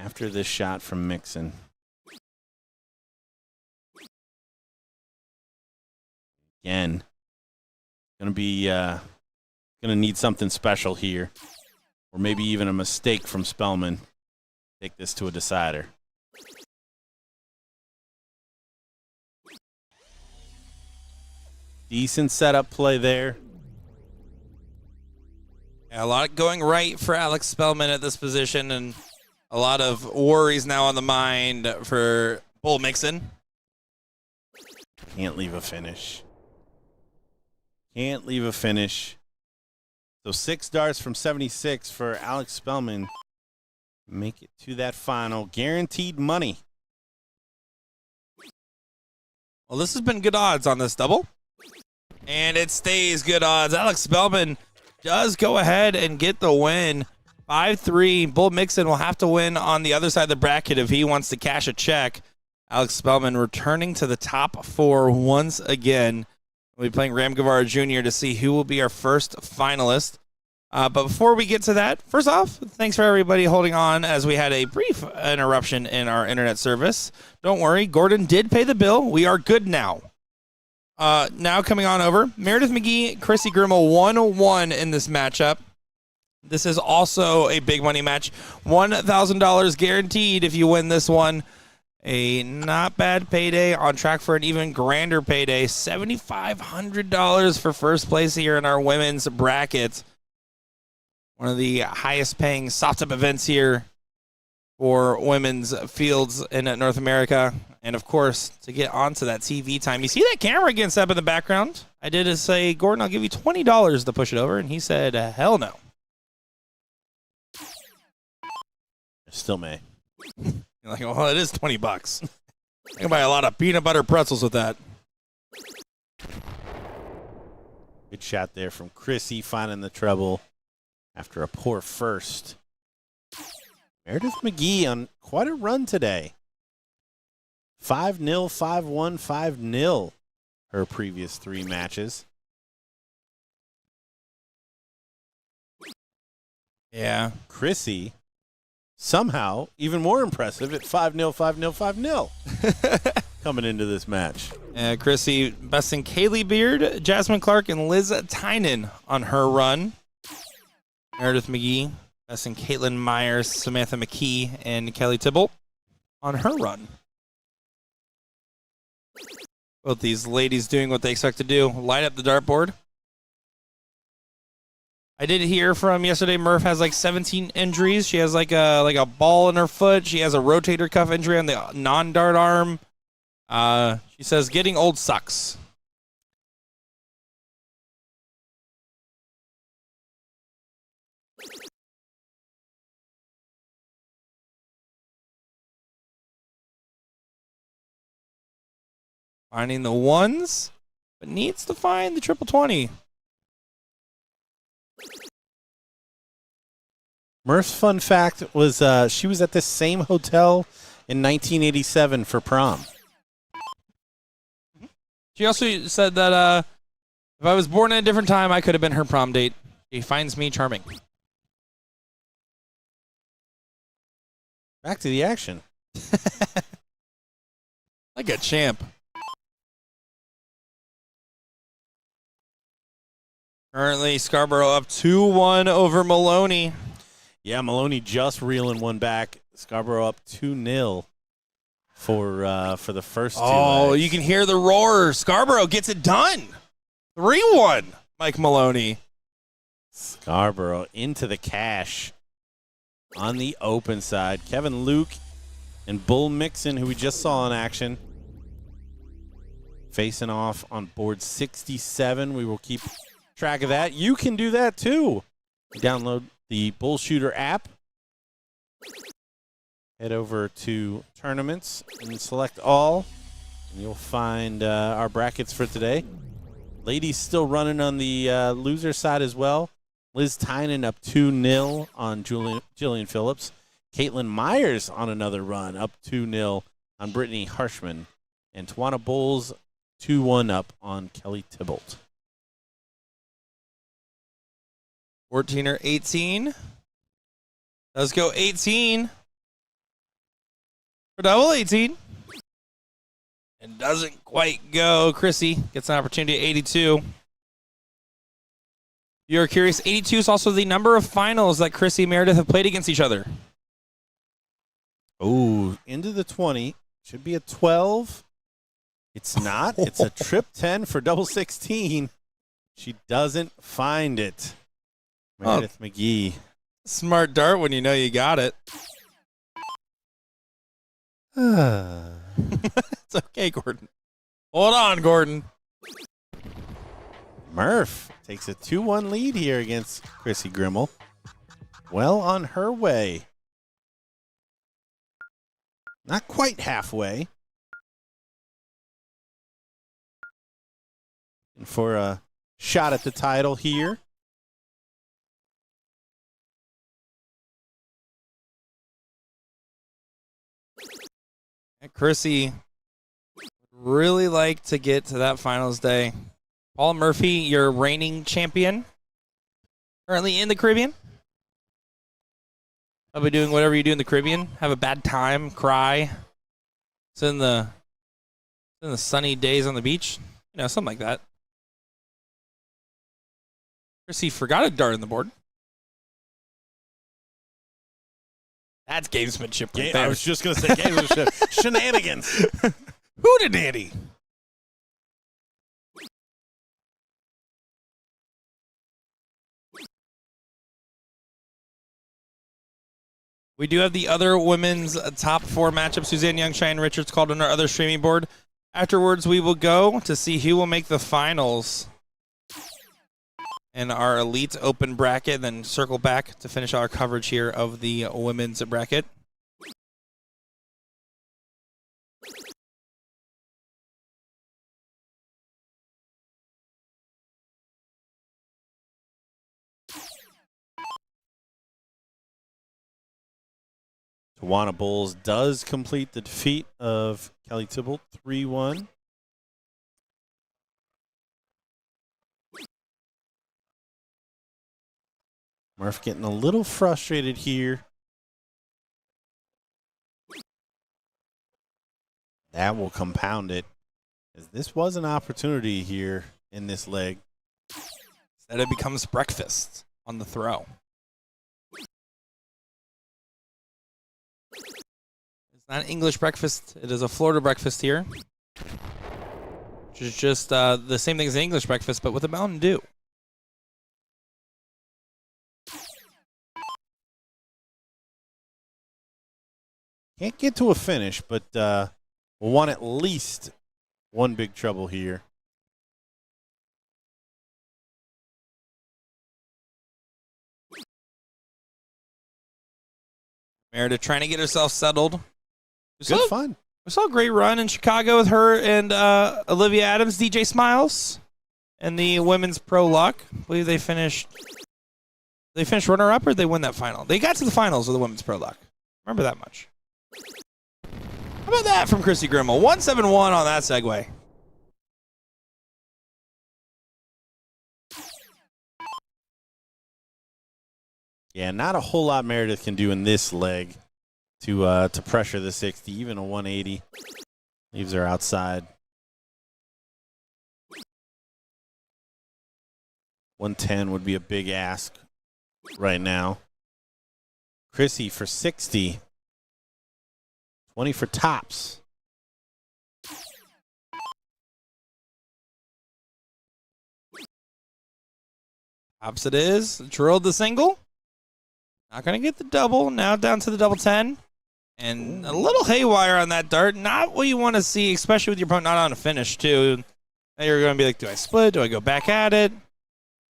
after this shot from Mixon. Again, gonna need something special here, or maybe even a mistake from Spellman. Take this to a decider. Decent setup play there. Yeah, a lot going right for Alex Spellman at this position, and a lot of worries now on the mind for Bull Mixon. Can't leave a finish. Can't leave a finish. So 6 darts from 76 for Alex Spellman. Make it to that final. Guaranteed money. Well, this has been good odds on this double. And it stays good odds. Alex Spellman does go ahead and get the win. 5-3. Bull Mixon will have to win on the other side of the bracket if he wants to cash a check. Alex Spellman returning to the top 4 once again. We'll be playing Ram Guevara Jr. to see who will be our first finalist. But before we get to that, first off, thanks for everybody holding on as we had a brief interruption in our internet service. Don't worry, Gordon did pay the bill. We are good now. Now coming on over, Meredith McGee, Chrissy Grimmel 1-1 in this matchup. This is also a big money match. $1,000 guaranteed if you win this one. A not bad payday, on track for an even grander payday. $7,500 for first place here in our women's bracket. One of the highest paying soft tip events here for women's fields in North America. And of course, to get onto that TV time, you see that camera getting set up in the background? I did say, Gordon, I'll give you $20 to push it over. And he said, hell no. Still may. You're like, well, it is $20. I can buy a lot of peanut butter pretzels with that. Good shot there from Chrissy, finding the treble after a poor first. Meredith McGee on quite a run today. 5-0, 5-1, 5-0 her previous 3 matches. Yeah. Chrissy, somehow, even more impressive at 5-0, 5-0, 5-0 coming into this match. Chrissy besting Kaylee Beard, Jasmine Clark, and Liz Tynan on her run. Meredith McGee besting Caitlin Myers, Samantha McKee, and Kelly Tybalt on her run. Both these ladies doing what they expect to do, light up the dartboard. I did hear from yesterday Murph has like 17 injuries. She has like a ball in her foot. She has a rotator cuff injury on the non-dart arm. She says getting old sucks. Finding the ones, but needs to find the triple 20. Murph's fun fact was she was at this same hotel in 1987 for prom. She also said that if I was born at a different time, I could have been her prom date. She finds me charming. Back to the action. Like a champ. Currently, Scarborough up 2-1 over Maloney. Yeah, Maloney just reeling one back. Scarborough up 2-0 for the first 2 Oh, legs. you can hear the roar. Scarborough gets it done. 3-1, Mike Maloney. Scarborough into the cash on the open side. Kevin Luke and Bull Mixon, who we just saw in action, facing off on board 67. We will keep track of that. You can do that too. Download the BullShooter app. Head over to tournaments and select all, and you'll find our brackets for today. Ladies still running on the loser side as well. Liz Tynan up 2-0 on Jillian Phillips. Caitlin Myers on another run, up 2-0 on Brittany Harshman. And Tawana Bowles 2-1 up on Kelly Tybalt. 14 or 18. Let's go 18. for double 18. It doesn't quite go. Chrissy gets an opportunity at 82. You're curious, 82 is also the number of finals that Chrissy and Meredith have played against each other. Oh, into the 20. Should be a 12. It's not. It's a trip 10 for double 16. She doesn't find it. Meredith McGee. Smart dart when you know you got it. It's okay, Gordon. Hold on, Gordon. Murph takes a 2-1 lead here against Chrissy Grimmel. Well on her way. Not quite halfway. And for a shot at the title here. Chrissy would really like to get to that finals day. Paul Murphy, your reigning champion, currently in the Caribbean. I'll be doing whatever you do in the Caribbean. Have a bad time, cry. It's in the sunny days on the beach. You know, something like that. Chrissy forgot a dart on the board. That's gamesmanship right there. I was just going to say gamesmanship. Shenanigans. Hootenanny. We do have the other women's top 4 matchups. Suzanne Young, Cheyenne Richards called on our other streaming board. Afterwards, we will go to see who will make the finals in our Elite Open bracket, then circle back to finish our coverage here of the women's bracket. Tawana Bowles does complete the defeat of Kelly Tybalt 3-1. Murph getting a little frustrated here. That will compound it, as this was an opportunity here in this leg. Instead, it becomes breakfast on the throw. It's not an English breakfast. It is a Florida breakfast here, which is just the same thing as an English breakfast, but with a Mountain Dew. Can't get to a finish, but we'll want at least one big trouble here. Meredith trying to get herself settled. Good fun. We saw a great run in Chicago with her and Olivia Adams, DJ Smiles, and the women's pro luck. I believe they finished runner-up, or did they win that final? They got to the finals of the women's pro luck. Remember that much. How about that from Chrissy Grimmel? 171 on that segue. Yeah, not a whole lot Meredith can do in this leg to pressure the 60. Even a 180 leaves her outside. 110 would be a big ask right now. Chrissy for 60. 20 for tops. Tops it is. Drilled the single. Not going to get the double. Now down to the double 10. And a little haywire on that dart. Not what you want to see, especially with your opponent not on a finish, too. Now you're going to be like, do I split? Do I go back at it?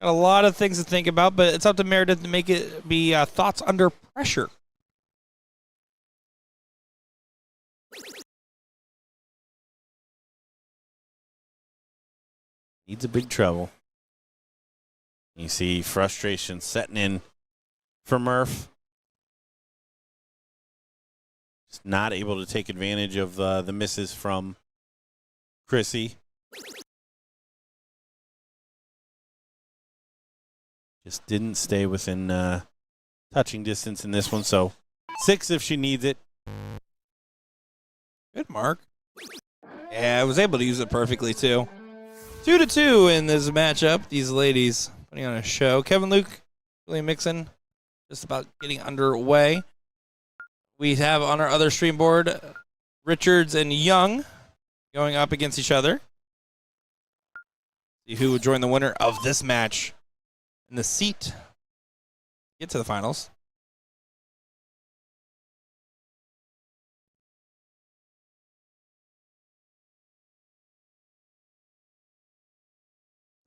Got a lot of things to think about, but it's up to Meredith to make it be thoughts under pressure. Needs a big trouble. You see frustration setting in for Murph. Just not able to take advantage of the misses from Chrissy. Just didn't stay within touching distance in this one. So 6 if she needs it. Good mark. Yeah, I was able to use it perfectly, too. 2-2 in this matchup. These ladies putting on a show. Kevin Luke, William Mixon, just about getting underway. We have on our other stream board Richards and Young going up against each other. See who would join the winner of this match in the seat. Get to the finals.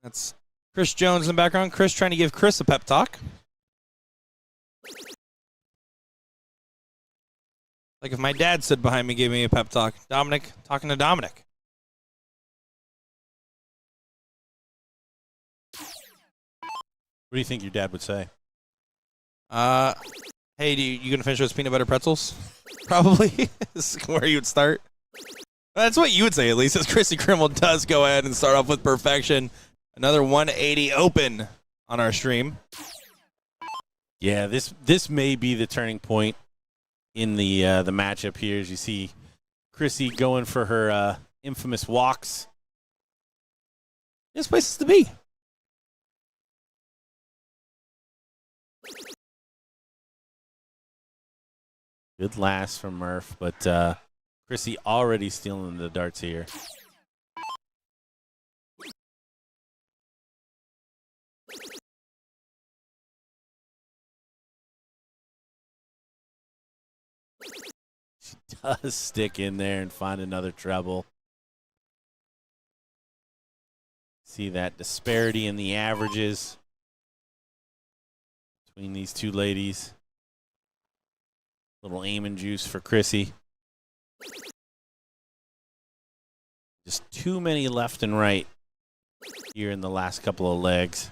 That's Chris Jones in the background. Chris trying to give Chris a pep talk. Like if my dad stood behind me and gave me a pep talk. Dominic talking to Dominic. What do you think your dad would say? Hey, you gonna finish those peanut butter pretzels? Probably. This is where you would start. That's what you would say, at least, as Chrissy Krimmel does go ahead and start off with perfection. Another 180 open on our stream. Yeah, this may be the turning point in the matchup here. As you see Chrissy going for her infamous walks. There's places to be. Good last from Murph, but Chrissy already stealing the darts here. She does stick in there and find another treble. See that disparity in the averages between these two ladies. Little aim and juice for Chrissy. Just too many left and right here in the last couple of legs.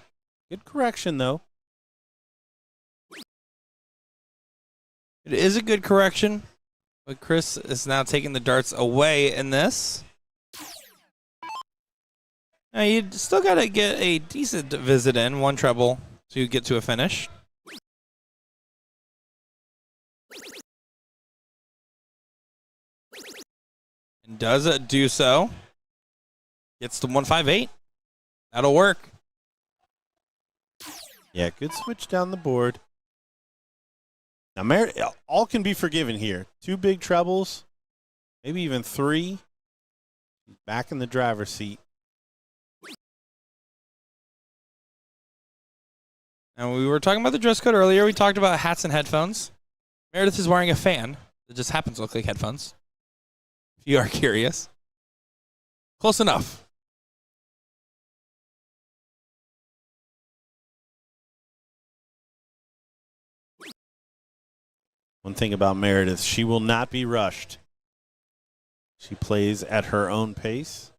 Good correction, though. It is a good correction, but Chris is now taking the darts away in this. Now you still got to get a decent visit in, one treble to get to a finish. And does it do so? Gets to 158. That'll work. Yeah, good switch down the board. Now, Meredith, all can be forgiven here. 2 big trebles, maybe even 3. Back in the driver's seat. And we were talking about the dress code earlier. We talked about hats and headphones. Meredith is wearing a fan that just happens to look like headphones. If you are curious. Close enough. One thing about Meredith, she will not be rushed. She plays at her own pace.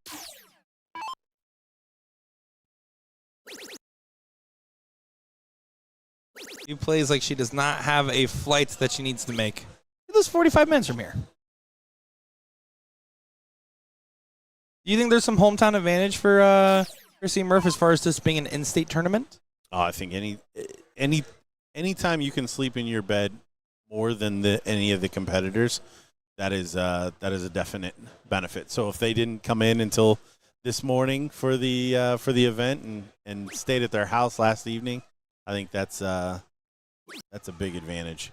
She plays like she does not have a flight that she needs to make. It is 45 minutes from here. Do you think there's some hometown advantage for Chrissy Murph as far as this being an in-state tournament? Oh, I think anytime you can sleep in your bed more than any of the competitors, that is a definite benefit. So if they didn't come in until this morning for the event and stayed at their house last evening, I think that's a big advantage.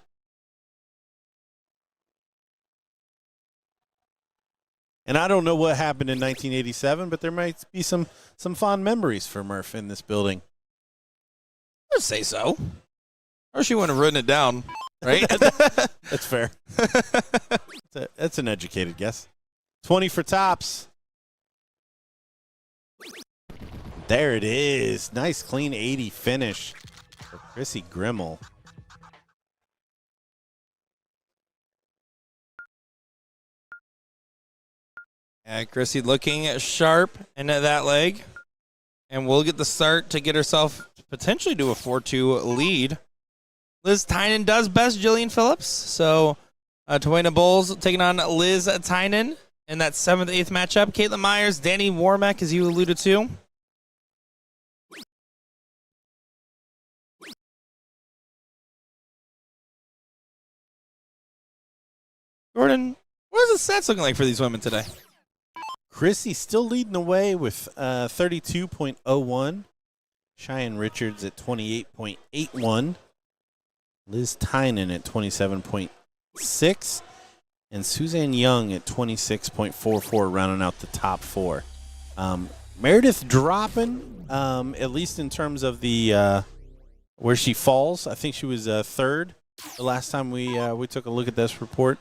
And I don't know what happened in 1987, but there might be some fond memories for Murph in this building. I'd say so. Or she wouldn't have written it down, right? That's fair. That's an educated guess. 20 for tops. There it is. Nice clean 80 finish for Chrissy Krimmel. Yeah, Chrissy looking sharp into that leg. And we'll get the start to get herself potentially to a 4-2 lead. Liz Tynan does best Jillian Phillips. So Tawena Bowles taking on Liz Tynan in that 7th-8th matchup. Caitlin Myers, Danny Warmack, as you alluded to. Jordan, what does the sets looking like for these women today? Chrissy still leading the way with 32.01. Cheyenne Richards at 28.81. Liz Tynan at 27.6. And Suzanne Young at 26.44, rounding out the top four. Meredith dropping, at least in terms of the where she falls. I think she was third the last time we took a look at this report.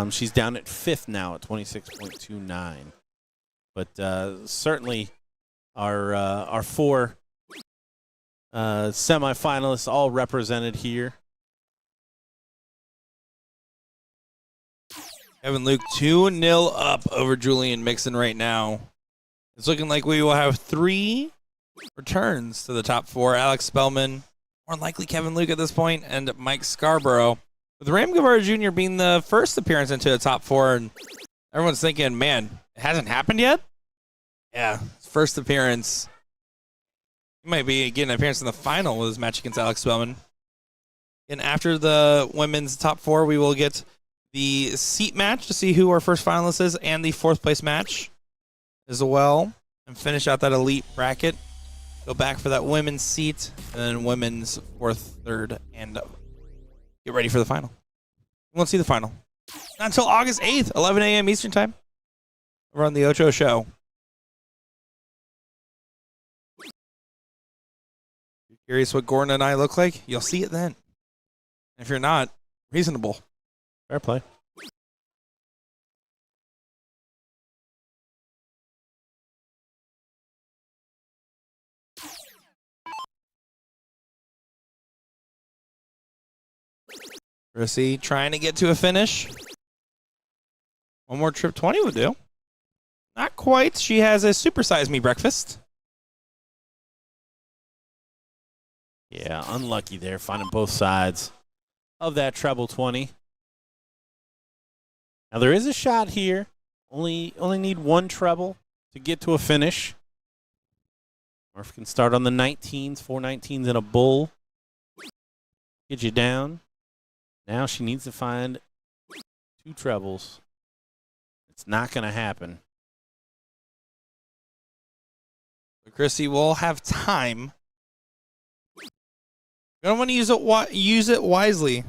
She's down at fifth now at 26.29. But certainly our four semifinalists all represented here. Kevin Luke 2-0 up over Julian Mixon right now. It's looking like we will have 3 returns to the top 4. Alex Spellman, more than likely Kevin Luke at this point, and Mike Scarborough. With Ram Guevara Jr. being the first appearance into the top 4, and everyone's thinking, man, it hasn't happened yet? Yeah, first appearance. He might be getting an appearance in the final with his match against Alex Spellman. And after the women's top 4, we will get the seat match to see who our first finalist is, and the 4th place match as well, and finish out that elite bracket. Go back for that women's seat, and then women's 4th, 3rd, and get ready for the final. We won't see the final not until August 8th, 11 a.m. Eastern Time. Over on the Ocho Show. You're curious what Gordon and I look like? You'll see it then. If you're not, reasonable. Fair play. Rissy trying to get to a finish. One more trip 20 would do. Not quite. She has a supersize me breakfast. Yeah, unlucky there, finding both sides of that treble 20. Now there is a shot here. Only need one treble to get to a finish. Murph can start on the 19s, 4 19s and a bull. Get you down. Now she needs to find 2 trebles. It's not going to happen. Chrissy will have time. You don't want to use it wisely.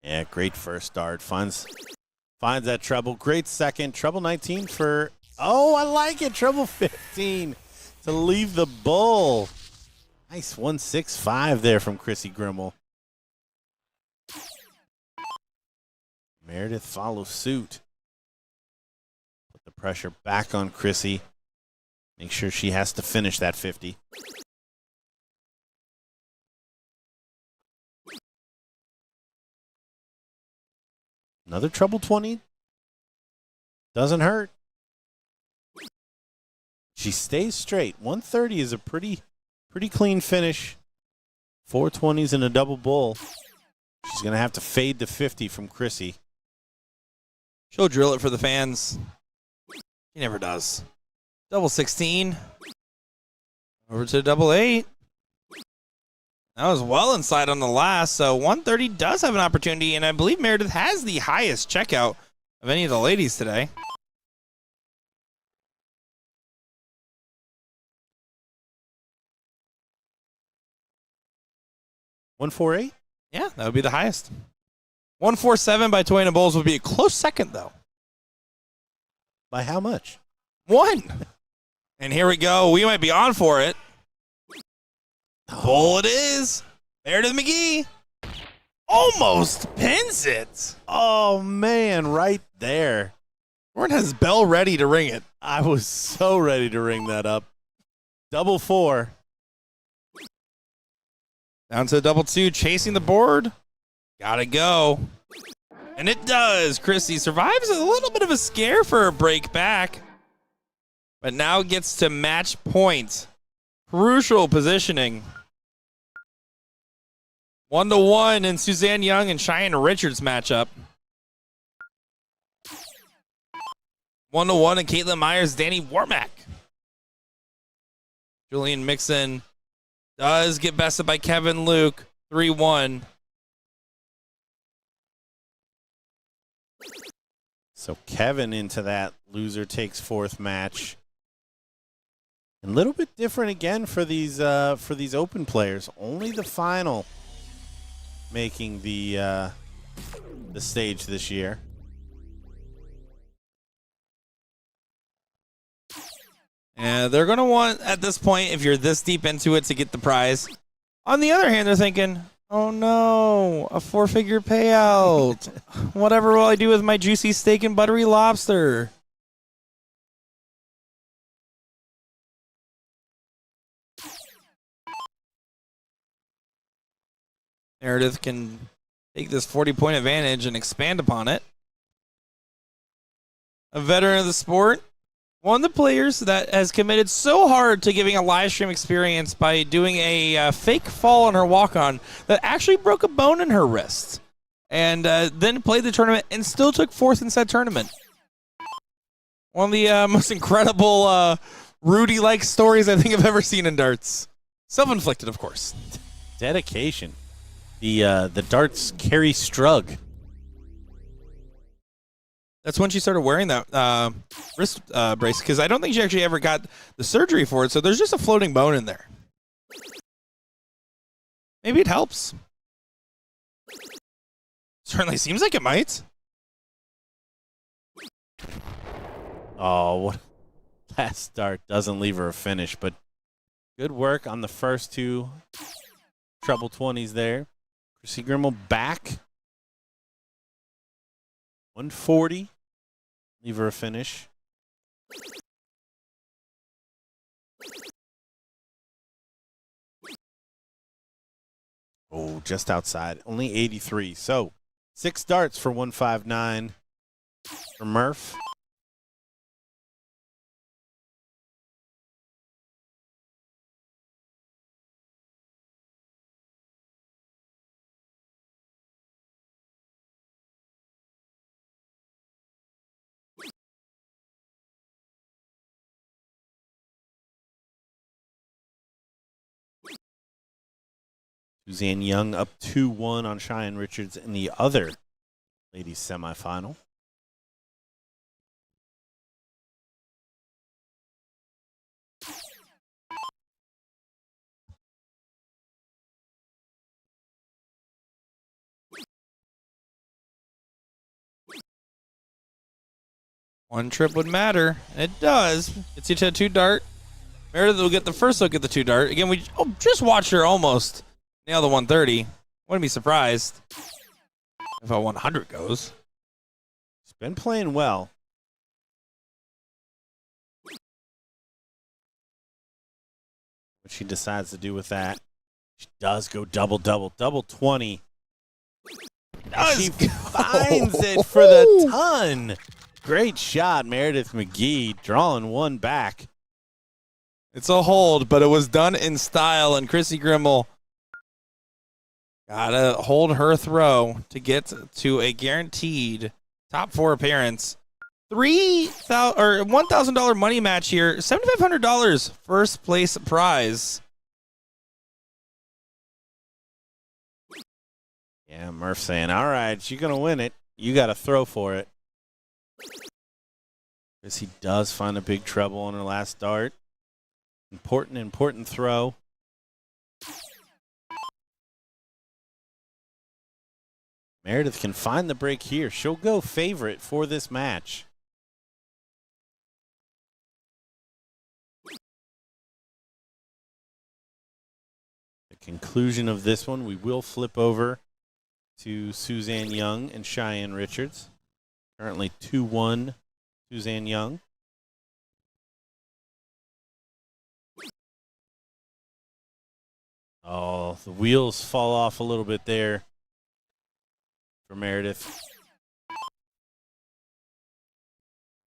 Yeah, great first start. Finds that treble. Great second. Treble 19 for, oh, I like it. Treble 15 to leave the bull. Nice 165 there from Chrissy Grimmel. Meredith follows suit. Put the pressure back on Chrissy. Make sure she has to finish that 50. Another treble 20. Doesn't hurt. She stays straight. 130 is a pretty clean finish. 4 20s and a double bull. She's going to have to fade to 50 from Chrissy. She'll drill it for the fans. She never does. Double 16. Over to double 8. That was well inside on the last, so 130 does have an opportunity, and I believe Meredith has the highest checkout of any of the ladies today. $148? Yeah, that would be the highest. 147 by Toyna Bowles would be a close second, though. By how much? 1. And here we go. We might be on for it. Bull it is. Meredith McGee almost pins it. Oh, man, right there. Gordon has bell ready to ring it. I was so ready to ring that up. Double 4. Down to double 2, chasing the board. Gotta go. And it does. Chrissy survives a little bit of a scare for a break back, but now gets to match point. Crucial positioning. 1-1 in Suzanne Young and Cheyenne Richards matchup. 1-1 in Caitlin Myers, Danny Warmack. Julian Mixon Does get bested by Kevin Luke, 3-1. So Kevin into that loser takes fourth match. A little bit different again for these open players. Only the final making the stage this year. And they're going to want, at this point, if you're this deep into it, to get the prize. On the other hand, they're thinking, oh no, a 4-figure payout. Whatever will I do with my juicy steak and buttery lobster? Meredith can take this 40-point advantage and expand upon it. A veteran of the sport. One of the players that has committed so hard to giving a live stream experience by doing a fake fall on her walk-on that actually broke a bone in her wrist. And then played the tournament and still took fourth in said tournament. One of the most incredible Rudy-like stories I think I've ever seen in darts. Self-inflicted, of course. Dedication. The darts Carrie Strug. That's when she started wearing that wrist brace, because I don't think she actually ever got the surgery for it, so there's just a floating bone in there. Maybe it helps. Certainly seems like it might. Oh, what last dart doesn't leave her a finish, but good work on the first two treble 20s there. Chrissy Grimmel back. 140. Leave her a finish. Oh, just outside. Only 83. So 6 darts for 159 for Murph. Suzanne Young up 2-1 on Cheyenne Richards in the other ladies semifinal. One trip would matter, and it does. Gets you to a 2-dart. Meredith will get the first look at the 2-dart. Again, we just watched her almost nail the 130. Wouldn't be surprised if a 100 goes. She's been playing well. What she decides to do with that. She does go double 20. She finds it for the ton. Great shot, Meredith McGee, drawing one back. It's a hold, but it was done in style, and Chrissy Grimmel gotta hold her throw to get to a guaranteed top 4 appearance. $1,000 money match here. $7,500 first place prize. Yeah, Murph saying, all right, you're going to win it. You got to throw for it. Chrissy does find a big treble on her last dart. Important throw. Meredith can find the break here. She'll go favorite for this match. The conclusion of this one, we will flip over to Suzanne Young and Cheyenne Richards. Currently 2-1 Suzanne Young. Oh, the wheels fall off a little bit there for Meredith.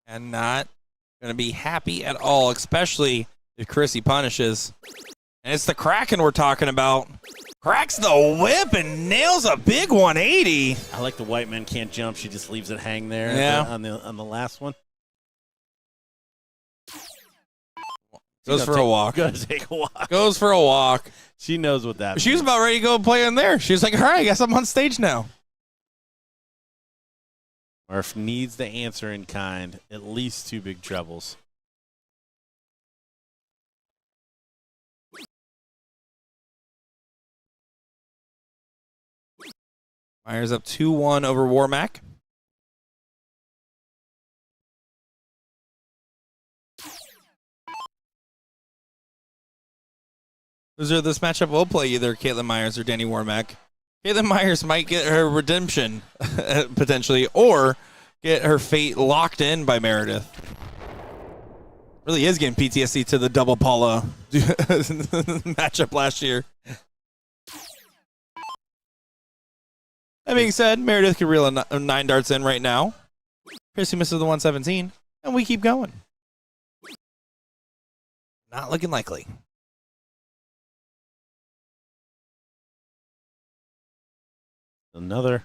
And not going to be happy at all, especially if Chrissy punishes. And it's the Kraken we're talking about. Cracks the whip and nails a big 180. I like the white man can't jump. She just leaves it hang there Yeah. on the last one. Goes for a walk. Gonna take a walk. Goes for a walk. She knows what that means. She was about ready to go play in there. She was like, all right, I guess I'm on stage now. Murph needs the answer in kind. At least 2 big trebles. Myers up 2-1 over Warmack. This matchup will play either Caitlin Myers or Danny Warmack. Caitlin Myers might get her redemption, potentially, or get her fate locked in by Meredith. Really is getting PTSD to the double Paula matchup last year. That being said, Meredith can reel a 9 darts in right now. Chrissy misses the 117, and we keep going. Not looking likely. Another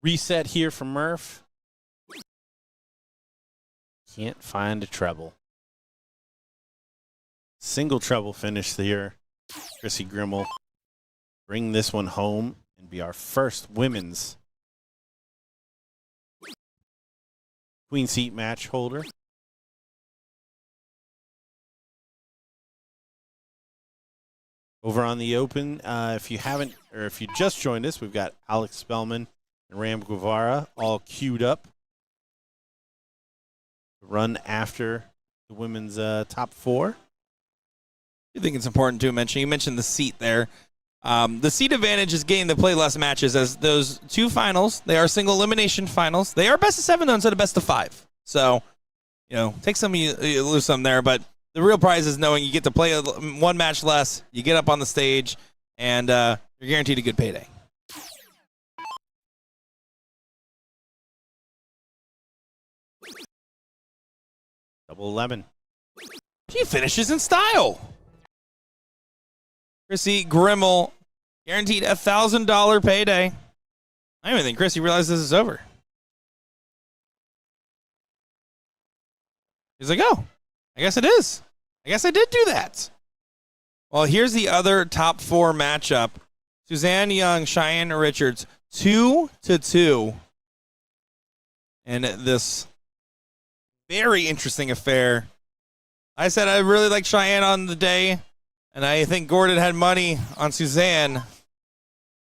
reset here for Murph. Can't find a treble. Single treble finish here. Chrissy Grimmel bring this one home and be our first women's queen seat match holder. Over on the Open, if you haven't, or if you just joined us, we've got Alex Spellman and Ram Guevara all queued up to run after the women's top 4. I think it's important to mention, you mentioned the seat there. The seat advantage is getting to play less matches, as those 2 finals, they are single elimination finals. They are best of 7 though, instead of best of 5. So, take some, you lose some there, but the real prize is knowing you get to play 1 match less, you get up on the stage, and you're guaranteed a good payday. Double lemon. She finishes in style. Chrissy Grimmel, guaranteed a $1,000 payday. I don't even think Chrissy realizes this is over. He's like, oh, I guess it is. I guess I did do that. Well, here's the other top 4 matchup. Suzanne Young, Cheyenne Richards, 2-2. And this very interesting affair. I said I really like Cheyenne on the day, and I think Gordon had money on Suzanne.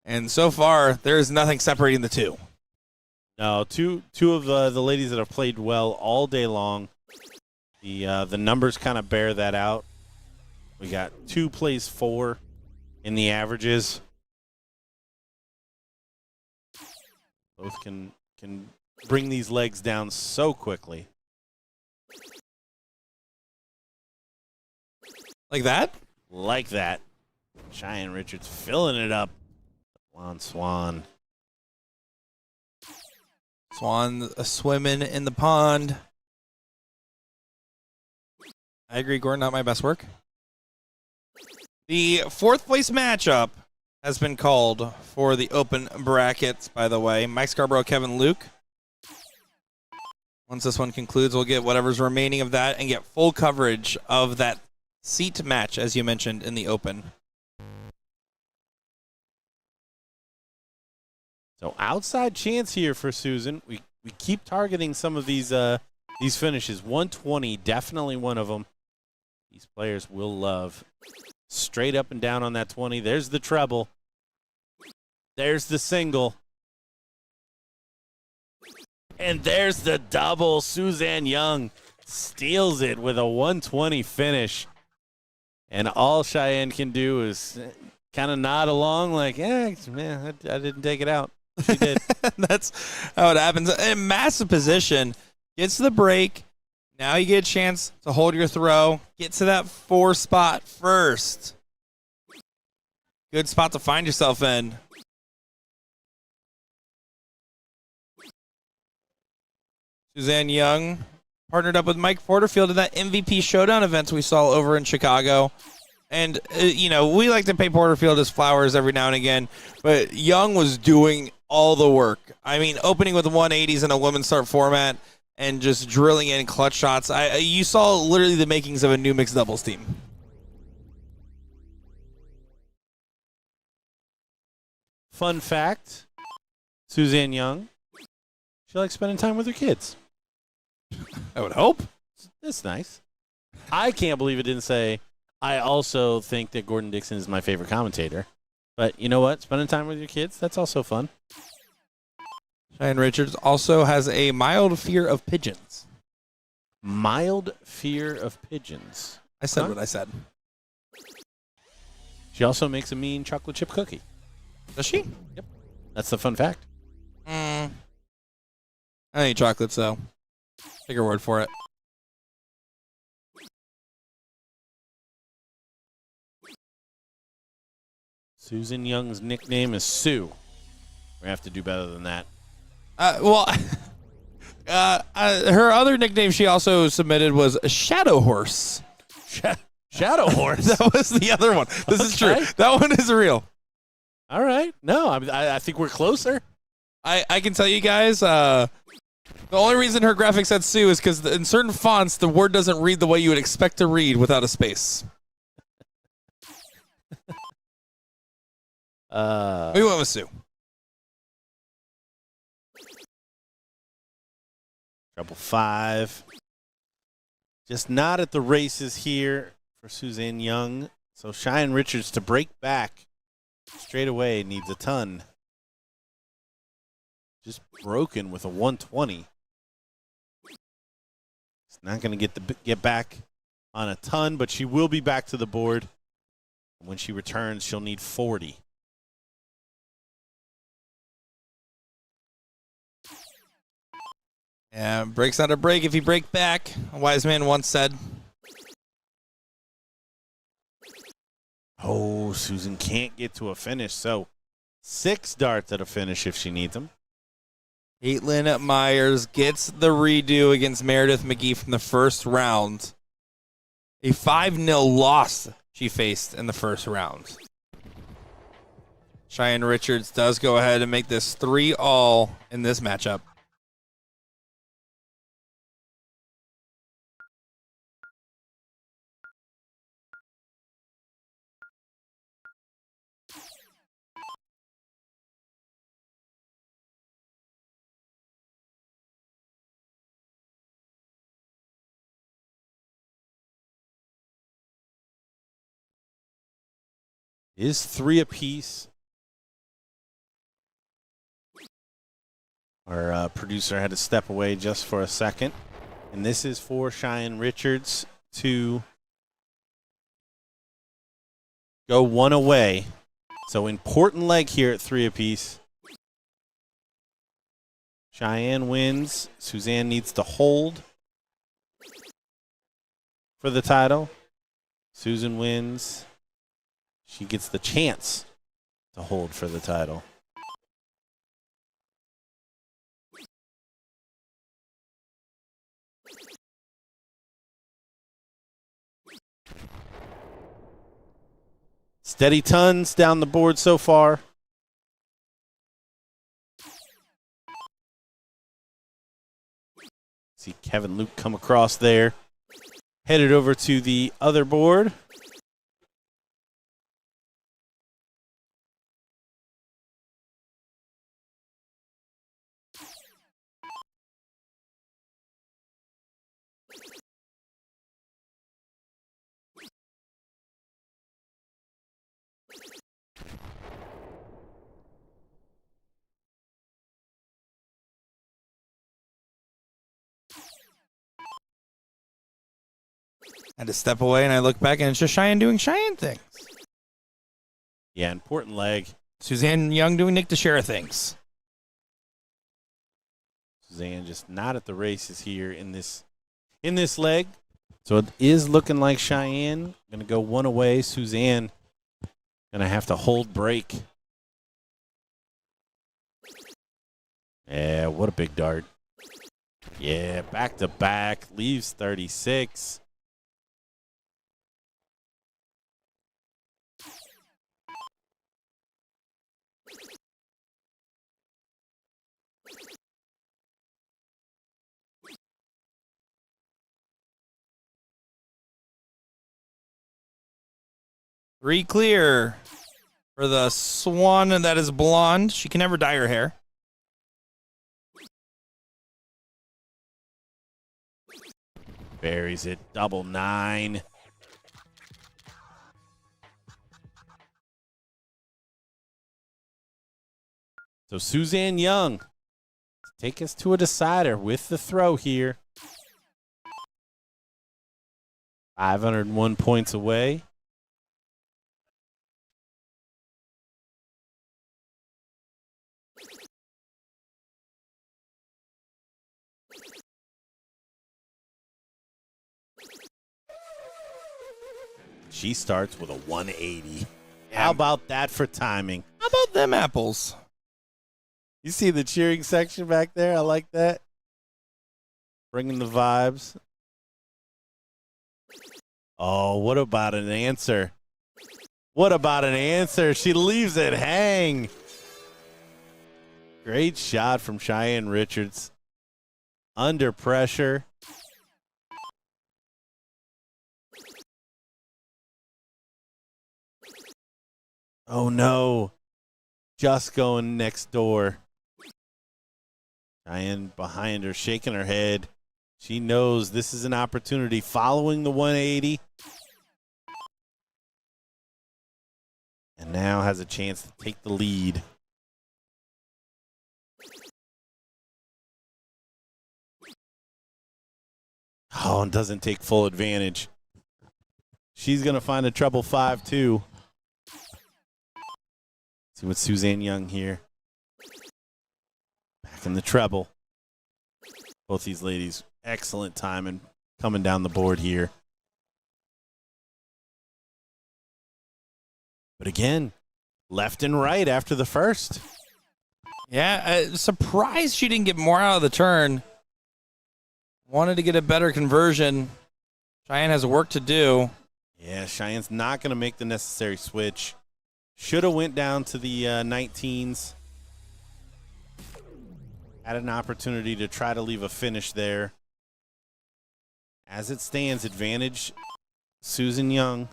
And so far, there is nothing separating the 2. No, two of the ladies that have played well all day long. The numbers kind of bear that out. We got 2 plays 4 in the averages. Both can bring these legs down so quickly. Like that? Like that. Cheyenne Richards filling it up. Swan. Swan swimming in the pond. I agree, Gordon, not my best work. The 4th place matchup has been called for the open brackets, by the way. Mike Scarborough, Kevin Luke. Once this one concludes, we'll get whatever's remaining of that and get full coverage of that seat match, as you mentioned, in the open. So outside chance here for Susan. We keep targeting some of these finishes. 120, definitely one of them. These players will love. Straight up and down on that 20. There's the treble. There's the single. And there's the double. Suzanne Young steals it with a 120 finish. And all Cheyenne can do is kind of nod along like, man, I didn't take it out. She did. That's how it happens. A massive position. Gets the break. Now you get a chance to hold your throw. Get to that 4 spot first. Good spot to find yourself in. Suzanne Young partnered up with Mike Porterfield in that MVP Showdown event we saw over in Chicago. And, we like to pay Porterfield his flowers every now and again, but Young was doing all the work. I mean, opening with 180s in a women's start format and just drilling in clutch shots. You saw literally the makings of a new mixed doubles team. Fun fact, Suzanne Young, she likes spending time with her kids. I would hope. That's nice. I can't believe it didn't say, I also think that Gordon Dixon is my favorite commentator. But you know what? Spending time with your kids, that's also fun. Cheyenne Richards also has a mild fear of pigeons. Mild fear of pigeons. I said what I said. She also makes a mean chocolate chip cookie. Does she? Yep. That's the fun fact. I don't eat chocolate, so take your word for it. Susan Young's nickname is Sue. We're going to have to do better than that. Her other nickname she also submitted was Shadow Horse. Shadow Horse? That was the other one. This is true. That one is real. All right. No, I think we're closer. I can tell you guys, the only reason her graphic said Sue is because in certain fonts, the word doesn't read the way you would expect to read without a space. We went with Sue. Trouble 5. Just not at the races here for Suzanne Young. So Cheyenne Richards to break back straight away needs a ton. Just broken with a 120. It's not going to get back on a ton, but she will be back to the board. When she returns, she'll need 40. Yeah, break's not a break if you break back, a wise man once said. Oh, Susan can't get to a finish, so 6 darts at a finish if she needs them. Caitlin Myers gets the redo against Meredith McGee from the first round. A 5-0 loss she faced in the first round. Cheyenne Richards does go ahead and make this 3-all in this matchup. Is 3 apiece. Our producer had to step away just for a second. And this is for Cheyenne Richards to go 1 away. So important leg here at 3 apiece. Cheyenne wins. Suzanne needs to hold for the title. Susan wins. She gets the chance to hold for the title. Steady tons down the board so far. See Kevin Luke come across there. Headed over to the other board. I had to step away, and I look back, and it's just Cheyenne doing Cheyenne things. Yeah, important leg. Suzanne Young doing Nick DeShera things. Suzanne just not at the races here in this leg. So it is looking like Cheyenne going to go 1 away. Suzanne going to have to hold break. Yeah, what a big dart. Yeah, back to back, leaves 36. Three clear For the swan that is blonde, she can never dye her hair. Buries it. Double 9. So Suzanne Young, take us to a decider with the throw here. 501 points away. She starts with a 180. How about that for timing? How about them apples? You see the cheering section back there? I like that. Bringing the vibes. Oh, what about an answer? What about an answer? She leaves it hang. Great shot from Cheyenne Richards. Under pressure. Oh, no. Just going next door. Cheyenne behind her, shaking her head. She knows this is an opportunity following the 180. And now has a chance to take the lead. Oh, and doesn't take full advantage. She's going to find a treble 5, too. See what Suzanne Young here. Back in the treble. Both these ladies, excellent time and coming down the board here. But again, left and right after the first. Yeah, surprised she didn't get more out of the turn. Wanted to get a better conversion. Cheyenne has work to do. Yeah, Cheyenne's not going to make the necessary switch. Should have went down to the 19s. Had an opportunity to try to leave a finish there. As it stands, advantage Susan Young.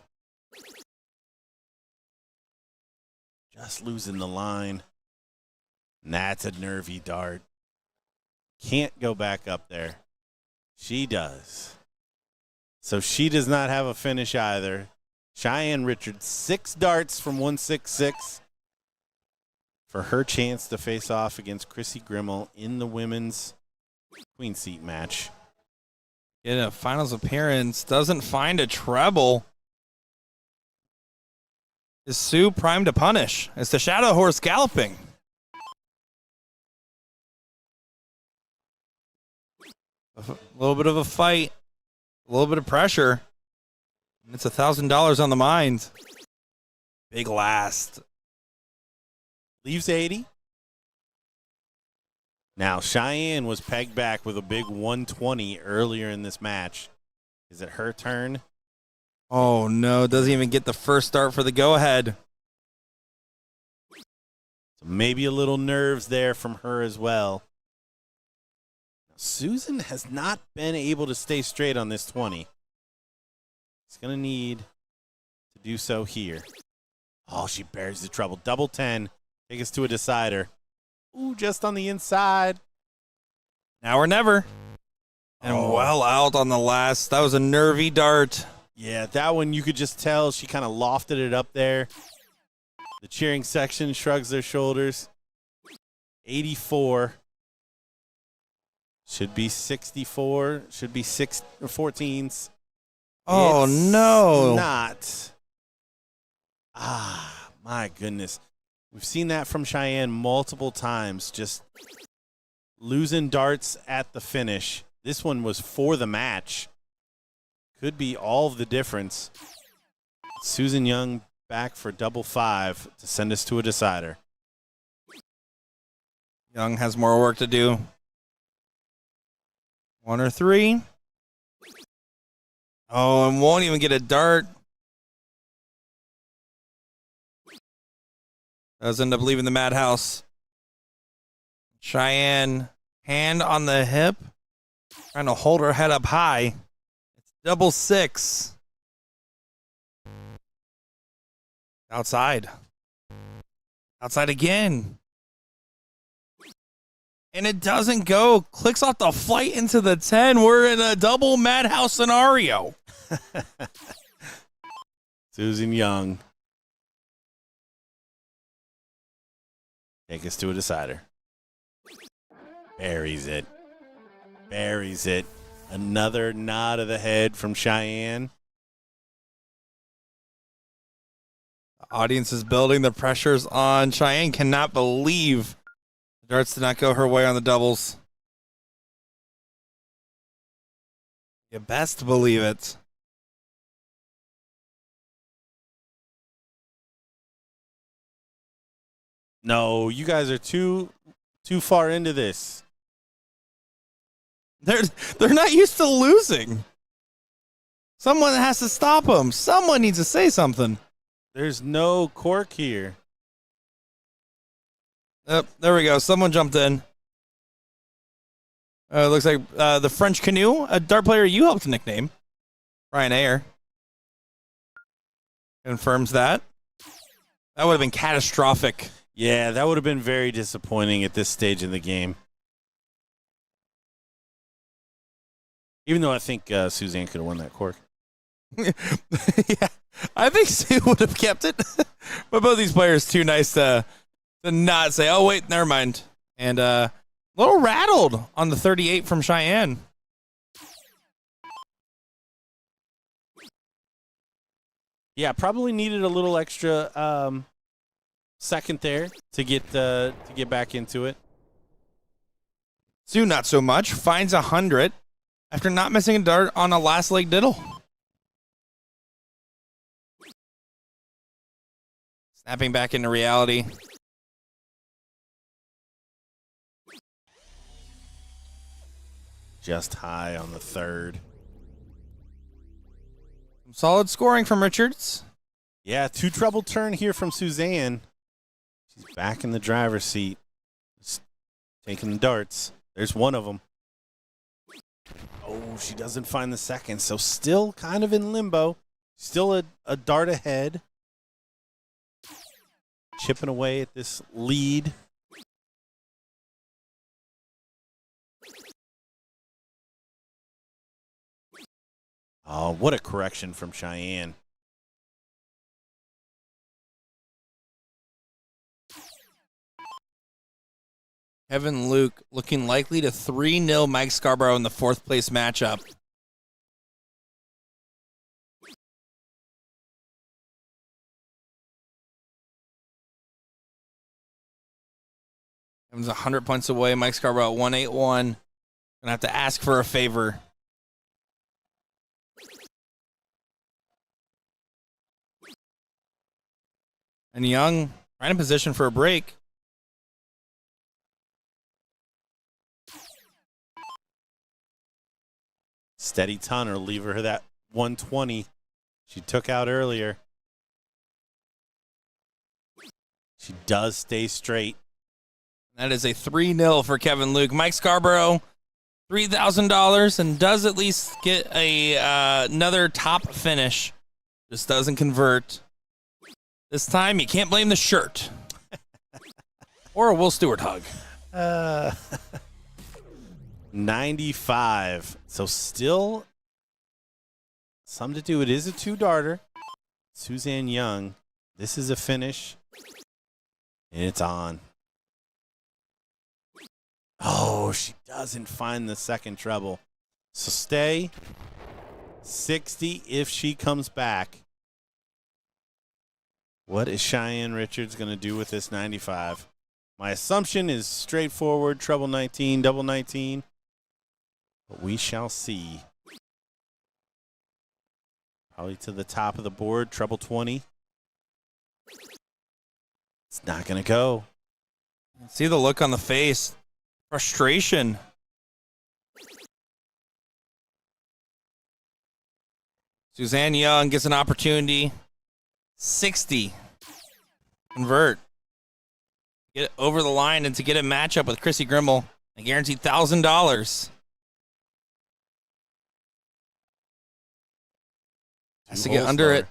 Just losing the line. And that's a nervy dart. Can't go back up there. She does. So she does not have a finish either. Cheyenne Richards, 6 darts from 166 for her chance to face off against Chrissy Grimmel in the women's queen seat match. In a finals appearance, doesn't find a treble. Is Sue primed to punish? It's the Shadow Horse galloping. A little bit of a fight, a little bit of pressure. And it's $1,000 on the mind. Big last. Leaves 80. Now, Cheyenne was pegged back with a big 120 earlier in this match. Is it her turn? Oh, no. Doesn't even get the first start for the go-ahead. So maybe a little nerves there from her as well. Now, Susan has not been able to stay straight on this 20. She's going to need to do so here. Oh, she buries the treble. Double 10. Take us to a decider. Ooh, just on the inside. Now or never. And well out on the last. That was a nervy dart. Yeah, that one you could just tell she kind of lofted it up there. The cheering section shrugs their shoulders. 84. Should be 64. Should be 14s. Oh, It's no. Not. Ah, my goodness. We've seen that from Cheyenne multiple times, just losing darts at the finish. This one was for the match. Could be all of the difference. Susan Young back for double 5 to send us to a decider. Young has more work to do. 1 or 3. Oh, and won't even get a dart. Does end up leaving the madhouse. Cheyenne, hand on the hip, trying to hold her head up high. It's double 6. Outside. Outside again. And it doesn't go. Clicks off the flight into the 10. We're in a double madhouse scenario. Susan Young. Take us to a decider. Buries it. Buries it. Another nod of the head from Cheyenne. The audience is building. The pressure's on. Cheyenne cannot believe the darts did not go her way on the doubles. You best believe it. No, you guys are too far into this. They're not used to losing. Someone has to stop them. Someone needs to say something. There's no cork here. There we go. Someone jumped in. Looks like the French Canoe, a dart player you helped nickname, Ryan Ayer, confirms that. That would have been catastrophic. Yeah, that would have been very disappointing at this stage in the game. Even though I think Suzanne could have won that cork. Yeah, I think Sue would have kept it. But both these players too nice to not say, oh, wait, never mind. And a little rattled on the 38 from Cheyenne. Yeah, probably needed a little extra second there to get back into it. Sue, not so much. Finds 100 after not missing a dart on a last leg diddle. Snapping back into reality. Just high on the third. Some solid scoring from Richards. Yeah, 2 treble turn here from Suzanne. She's back in the driver's seat. Just taking the darts. There's one of them. Oh, she doesn't find the second, so still kind of in limbo. Still a dart ahead. Chipping away at this lead. Oh, what a correction from Cheyenne. Kevin Luke looking likely to 3-0 Mike Scarborough in the 4th place matchup. Kevin's 100 points away. Mike Scarborough at 181. Gonna have to ask for a favor. And Young right in position for a break. Steady ton or leave her that 120 she took out earlier. She does stay straight. That is a 3-0 for Kevin Luke. Mike Scarborough, $3,000 and does at least get another top finish. Just doesn't convert. This time, you can't blame the shirt. Or a Will Stewart hug. 95. So still some to do. It is a 2-darter. Suzanne Young. This is a finish. And it's on. Oh, she doesn't find the second treble. So stay 60 if she comes back. What is Cheyenne Richards going to do with this 95? My assumption is straightforward, treble 19, double 19. But we shall see. Probably to the top of the board, treble 20. It's not going to go. See the look on the face. Frustration. Suzanne Young gets an opportunity. 60. Convert. Get it over the line and to get a matchup with Chrissy Grimmel. A guaranteed $1,000. Has to get under it.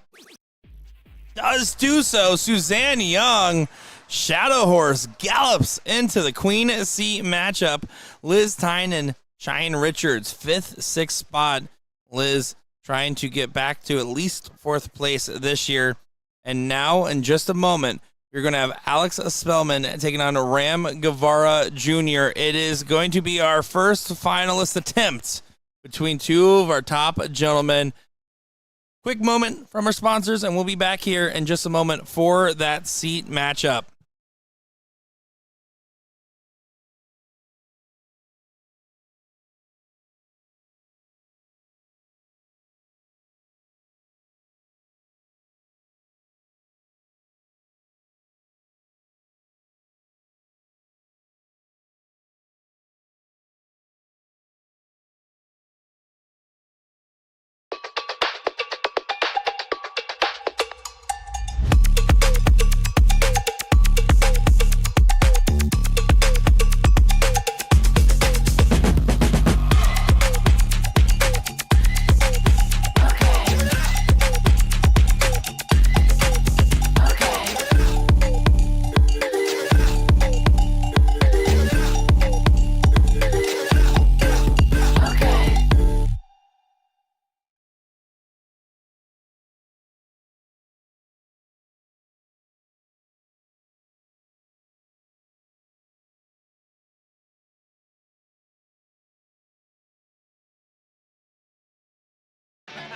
Does do so. Suzanne Young Shadow Horse gallops into the Queen C matchup. Liz Tynan, Cheyenne Richards, 5th, 6th spot. Liz trying to get back to at least 4th place this year. And now, in just a moment, you're going to have Alex Spellman taking on Ram Guevara Jr. It is going to be our first finalist attempt between two of our top gentlemen. Quick moment from our sponsors, and we'll be back here in just a moment for that seat matchup.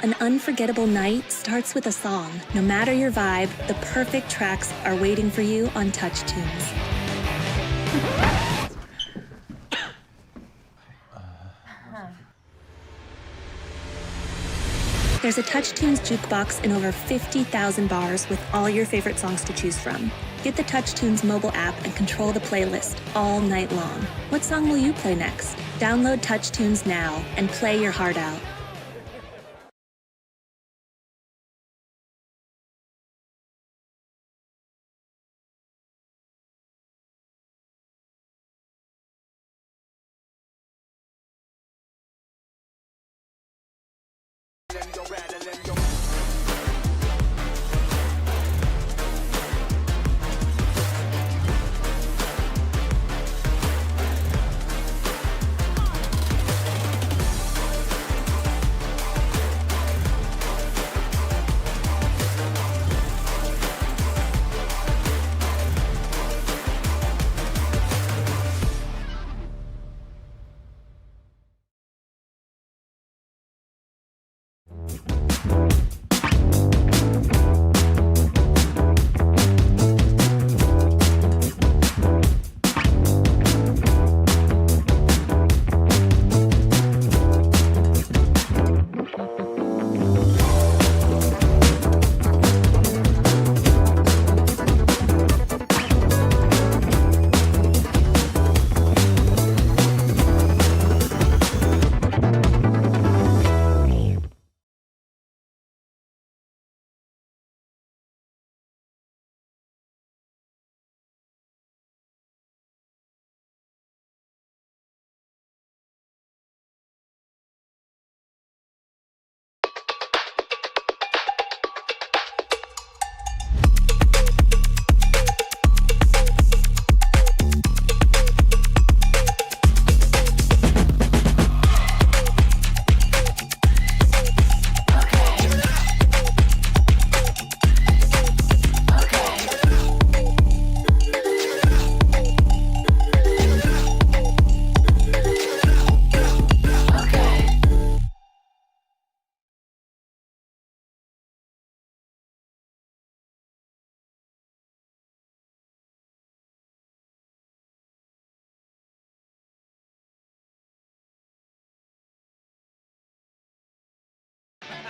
An unforgettable night starts with a song. No matter your vibe, the perfect tracks are waiting for you on Touch Tunes. There's a Touch Tunes jukebox in over 50,000 bars with all your favorite songs to choose from. Get the Touch Tunes mobile app and control the playlist all night long. What song will you play next? Download Touch Tunes now and play your heart out.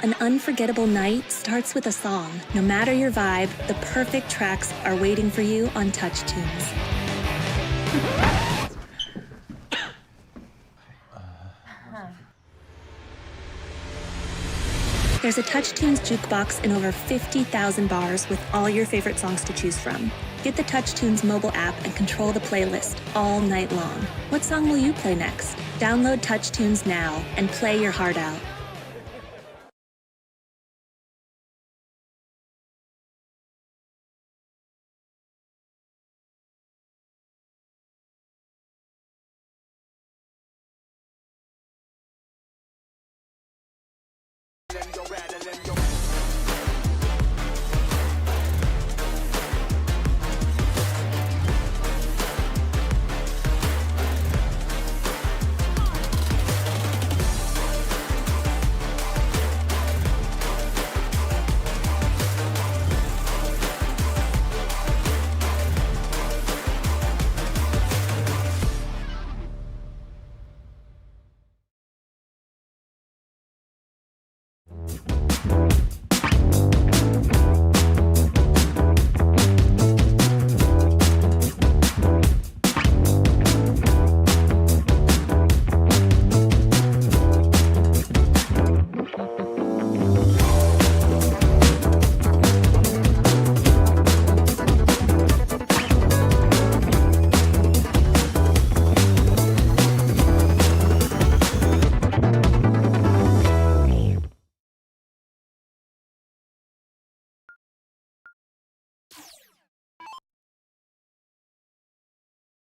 An unforgettable night starts with a song. No matter your vibe, the perfect tracks are waiting for you on Touch Tunes. There's a Touch Tunes jukebox in over 50,000 bars with all your favorite songs to choose from. Get the Touch Tunes mobile app and control the playlist all night long. What song will you play next? Download Touch Tunes now and play your heart out.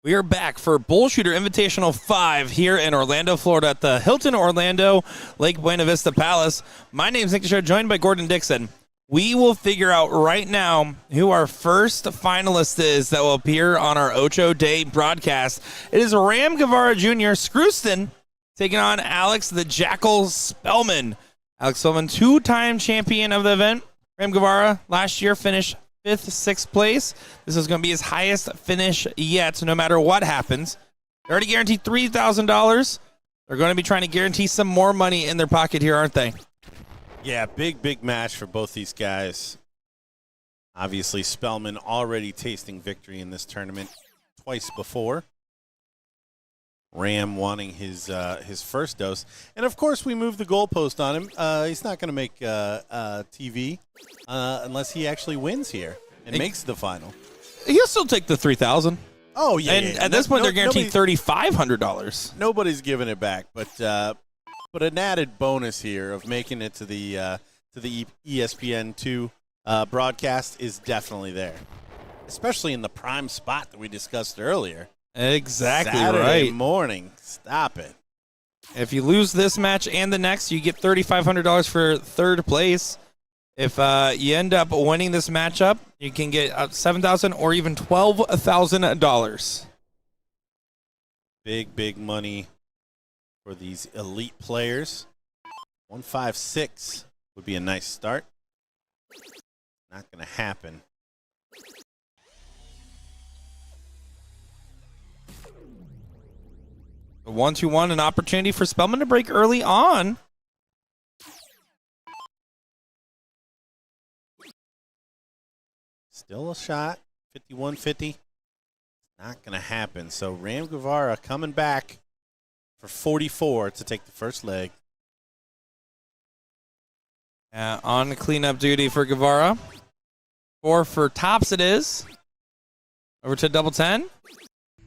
We are back for BullShooter Invitational 5 here in Orlando, Florida at the Hilton Orlando Lake Buena Vista Palace. My name is Nick Deshaw, joined by Gordon Dixon. We will figure out right now who our first finalist is that will appear on our Ocho Day broadcast. It is Ram Guevara Jr. Scrooston taking on Alex the Jackal Spellman. Alex Spellman, two-time champion of the event. Ram Guevara last year finished 5th, 6th place. This is going to be his highest finish yet, no matter what happens. They already guaranteed $3,000. They're going to be trying to guarantee some more money in their pocket here, aren't they? Yeah, big match for both these guys. Obviously, Spellman already tasting victory in this tournament twice before. Ram wanting his first dose. And, of course, we moved the goalpost on him. He's not going to make TV unless he actually wins here and makes the final. He'll still take the $3,000. Oh, yeah. And at this point, they're guaranteed $3,500. Nobody's giving it back. But an added bonus here of making it to the ESPN2 broadcast is definitely there, especially in the prime spot that we discussed earlier. Exactly Saturday right. morning. Stop it. If you lose this match and the next, you get $3,500 for third place. If you end up winning this matchup, you can get $7,000 or even $12,000. Big money for these elite players. 156 would be a nice start. Not going to happen. A 1-2-1, an opportunity for Spellman to break early on. Still a shot. 51-50. Not going to happen. So Ram Guevara coming back for 44 to take the first leg. On cleanup duty for Guevara. 4 for tops it is. Over to double 10.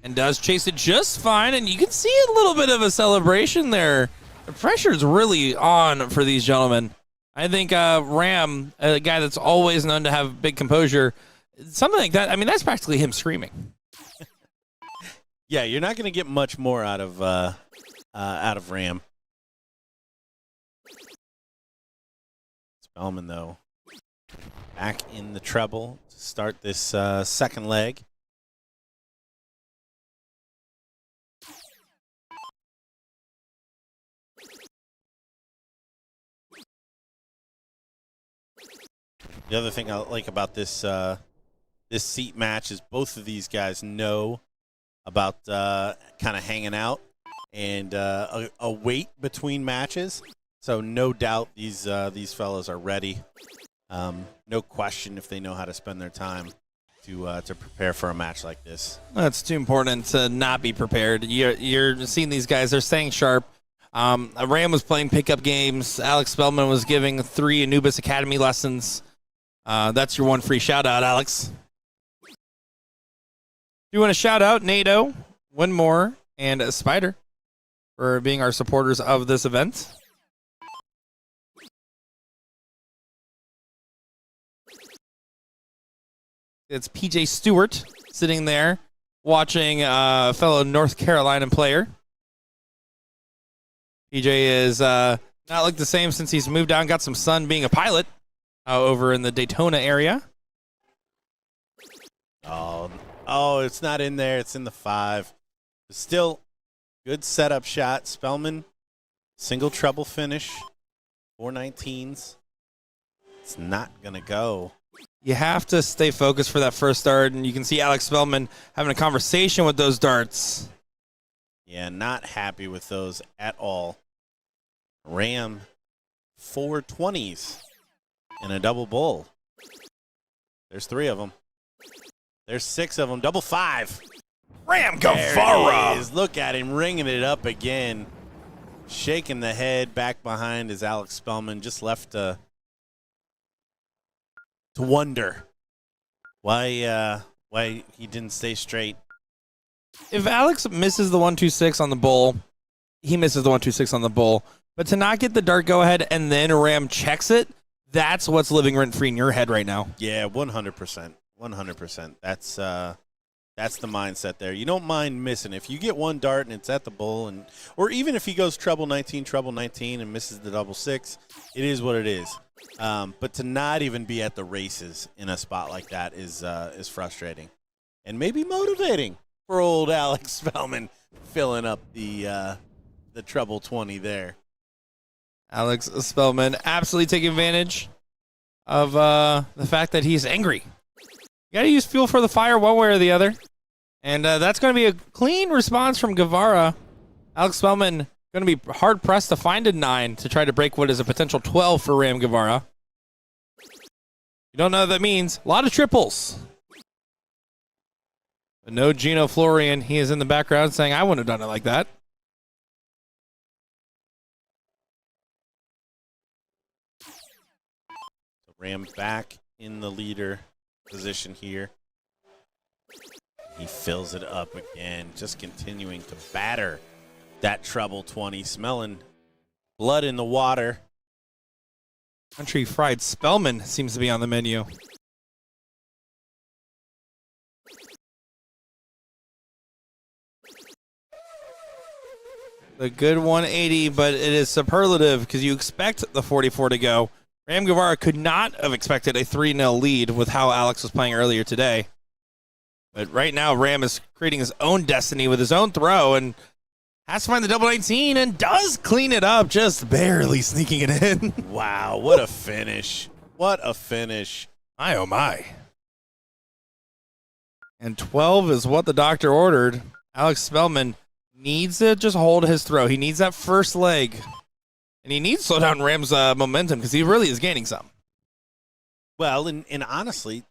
And does chase it just fine. And you can see a little bit of a celebration there. The pressure's really on for these gentlemen. I think Ram, a guy that's always known to have big composure, something like that, I mean, that's practically him screaming. Yeah, you're not going to get much more out of Ram. Spellman, though, back in the treble to start this second leg. The other thing I like about this this seat match is both of these guys know about kind of hanging out and a wait between matches. So no doubt these fellas are ready. No question if they know how to spend their time to prepare for a match like this. That's too important to not be prepared. You're seeing these guys; they're staying sharp. Ram was playing pickup games. Alex Spellman was giving 3 Anubis Academy lessons. That's your one free shout out, Alex. Do you want to shout out NATO, Winmore, and Spider for being our supporters of this event? It's PJ Stewart sitting there watching a fellow North Carolina player. PJ is not looked the same since he's moved down, got some sun being a pilot over in the Daytona area. Oh, it's not in there. It's in the 5. But still, good setup shot. Spellman, single treble finish, 419s. It's not going to go. You have to stay focused for that first dart, and you can see Alex Spellman having a conversation with those darts. Yeah, not happy with those at all. Ram, 420s in a double bull. There's 3 of them. There's 6 of them. Double 5. Ram Guevara. Look at him ringing it up again. Shaking the head back behind is Alex Spellman. Just left to wonder why he didn't stay straight. If Alex misses the 1-2-6 on the bull, he misses the 1-2-6 on the bull. But to not get the dart go ahead and then Ram checks it, that's what's living rent free in your head right now. Yeah, 100%. 100%. That's That's the mindset there. You don't mind missing. If you get one dart and it's at the bull, or even if he goes treble 19, and misses the double six, it is what it is. But to not even be at the races in a spot like that is frustrating and maybe motivating for old Alex Spellman filling up the treble 20 there. Alex Spellman absolutely taking advantage of the fact that he's angry. You got to use fuel for the fire one way or the other. And that's going to be a clean response from Guevara. Alex Spellman going to be hard-pressed to find a 9 to try to break what is a potential 12 for Ram Guevara. You don't know what that means. A lot of triples. But no Gino Florian. He is in the background saying, I wouldn't have done it like that. Ram back in the leader position here. He fills it up again, just continuing to batter that treble 20, smelling blood in the water. Country Fried Spellman seems to be on the menu. The good 180, but it is superlative because you expect the 44 to go. Ram Guevara could not have expected a 3-0 lead with how Alex was playing earlier today. But right now, Ram is creating his own destiny with his own throw and has to find the double 19 and does clean it up, just barely sneaking it in. Wow, what a finish. What a finish. My, oh my. And 12 is what the doctor ordered. Alex Spellman needs to just hold his throw. He needs that first leg. And he needs to slow down Ram's momentum because he really is gaining some. Well, and honestly,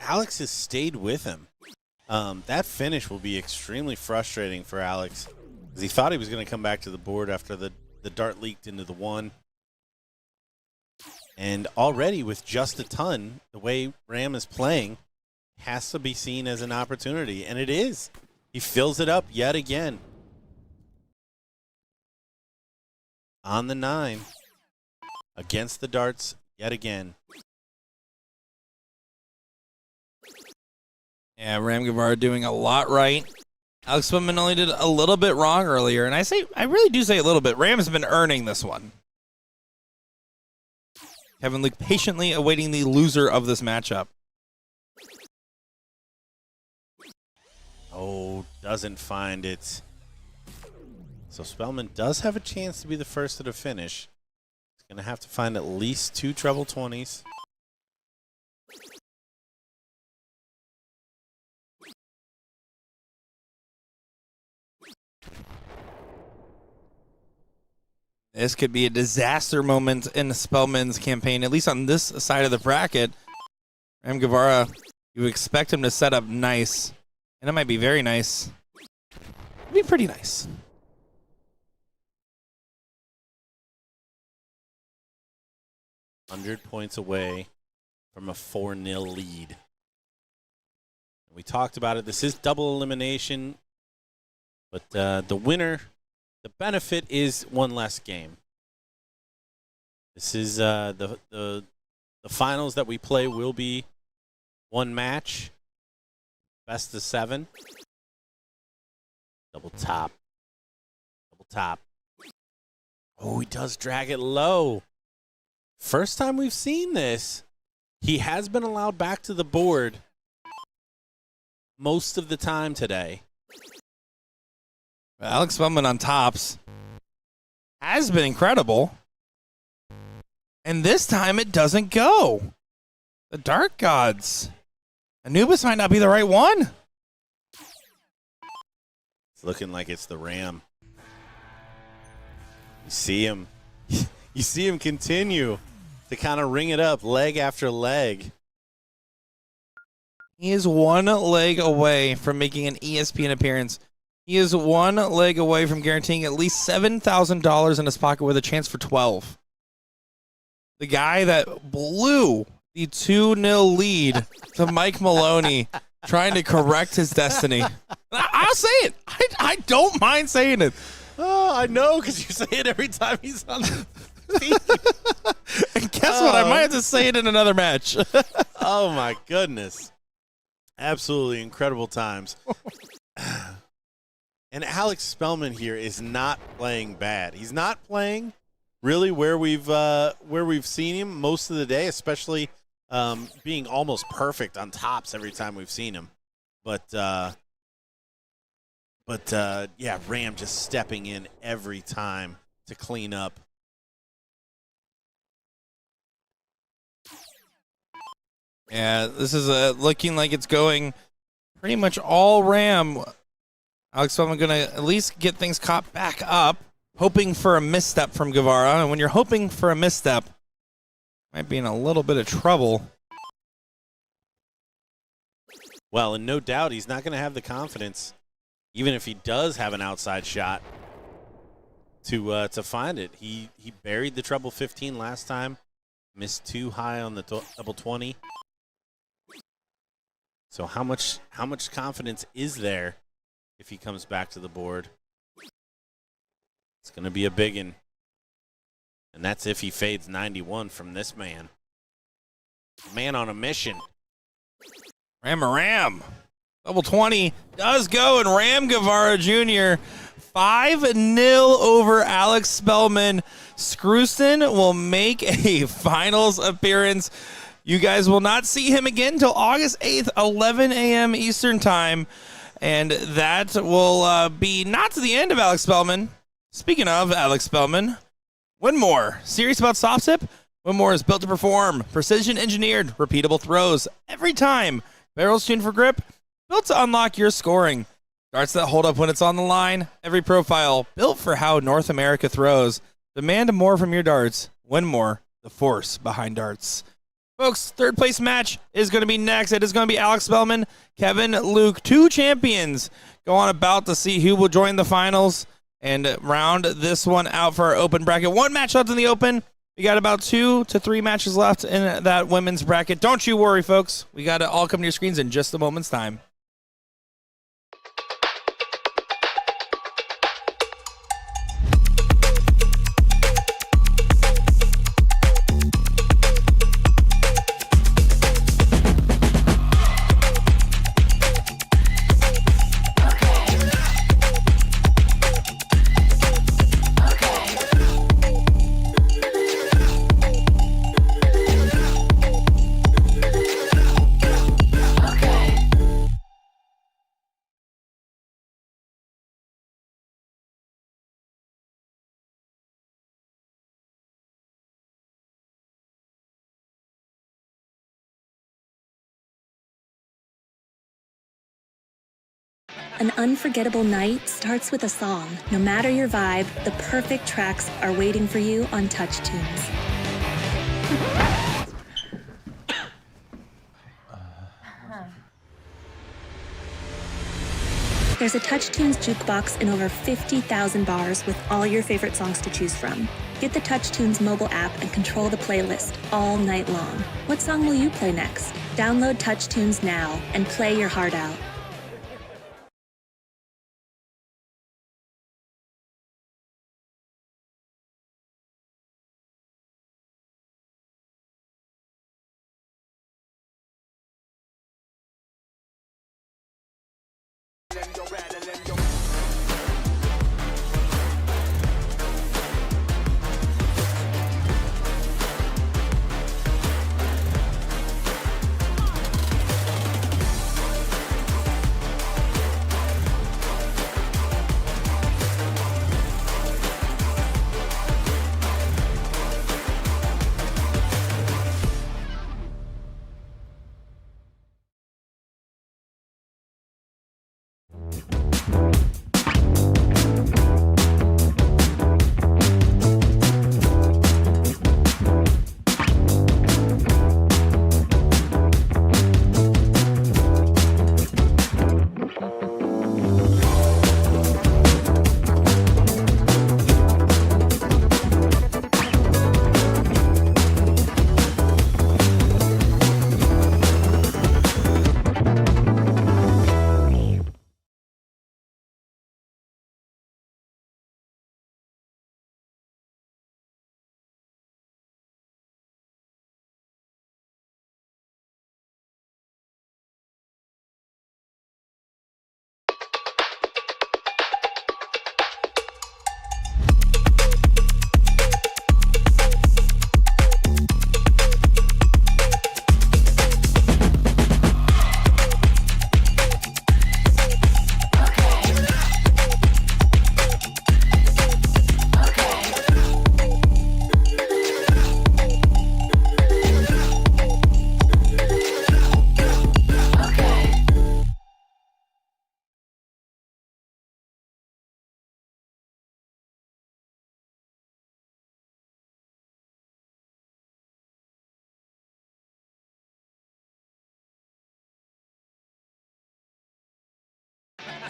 Alex has stayed with him. That finish will be extremely frustrating for Alex because he thought he was going to come back to the board after the dart leaked into the 1. And already with just a ton, the way Ram is playing has to be seen as an opportunity, and it is. He fills it up yet again. On the 9, against the darts yet again. Yeah, Ram Guevara doing a lot right. Alex Spellman only did a little bit wrong earlier, and I really do say a little bit. Ram has been earning this one. Kevin Luke patiently awaiting the loser of this matchup. Oh, doesn't find it. So Spellman does have a chance to be the first to the finish. He's going to have to find at least 2 treble 20s. This could be a disaster moment in Spellman's campaign, at least on this side of the bracket. Ram Guevara, you expect him to set up nice, and it might be very nice. It'd be pretty nice. $100 points away from a 4-0 lead. We talked about it. This is double elimination, but the winner, the benefit is one less game. This is the finals that we play will be one match, best of 7. Double top. Oh, he does drag it low. First time we've seen this. He has been allowed back to the board most of the time today. Alex Spellman on tops has been incredible. And this time it doesn't go. The Dark Gods. Anubis might not be the right one. It's looking like it's the Ram. You see him. You see him continue to kind of ring it up leg after leg. He is one leg away from making an ESPN appearance. He is one leg away from guaranteeing at least $7,000 in his pocket with a chance for 12. The guy that blew the 2-0 lead to Mike Maloney trying to correct his destiny. I'll say it. I don't mind saying it. Oh, I know, because you say it every time he's on the feed. And guess what? I might have to say it in another match. Oh, my goodness. Absolutely incredible times. And Alex Spellman here is not playing bad. He's not playing really where we've seen him most of the day, especially being almost perfect on tops every time we've seen him. But yeah, Ram just stepping in every time to clean up. Yeah, this is looking like it's going pretty much all Ram. Alex Spellman going to at least get things caught back up, hoping for a misstep from Guevara. And when you're hoping for a misstep, might be in a little bit of trouble. Well, and no doubt he's not going to have the confidence, even if he does have an outside shot, to find it. He buried the treble 15 last time, missed too high on the double 20. So how much confidence is there if he comes back to the board? It's going to be a big one. And that's if he fades 91 from this man. Man on a mission. Ram. Double 20 does go, and Ram Guevara Jr. 5-0 over Alex Spellman. Screwston will make a finals appearance. You guys will not see him again until August 8th, 11 a.m. Eastern Time. And that will be not to the end of Alex Spellman. Speaking of Alex Spellman, Winmore. Serious about soft tip? Winmore is built to perform. Precision engineered, repeatable throws every time. Barrels tuned for grip, built to unlock your scoring. Darts that hold up when it's on the line. Every profile built for how North America throws. Demand more from your darts. Winmore, the force behind darts. Folks, third place match is going to be next. It is going to be Alex Spellman, Kevin, Luke, 2 champions go on about to see who will join the finals and round this one out for our open bracket. 1 match left in the open. We got about 2 to 3 matches left in that women's bracket. Don't you worry, folks. We got to all come to your screens in just a moment's time. An unforgettable night starts with a song. No matter your vibe, the perfect tracks are waiting for you on Touch Tunes. There's a Touch Tunes jukebox in over 50,000 bars with all your favorite songs to choose from. Get the Touch Tunes mobile app and control the playlist all night long. What song will you play next? Download Touch Tunes now and play your heart out.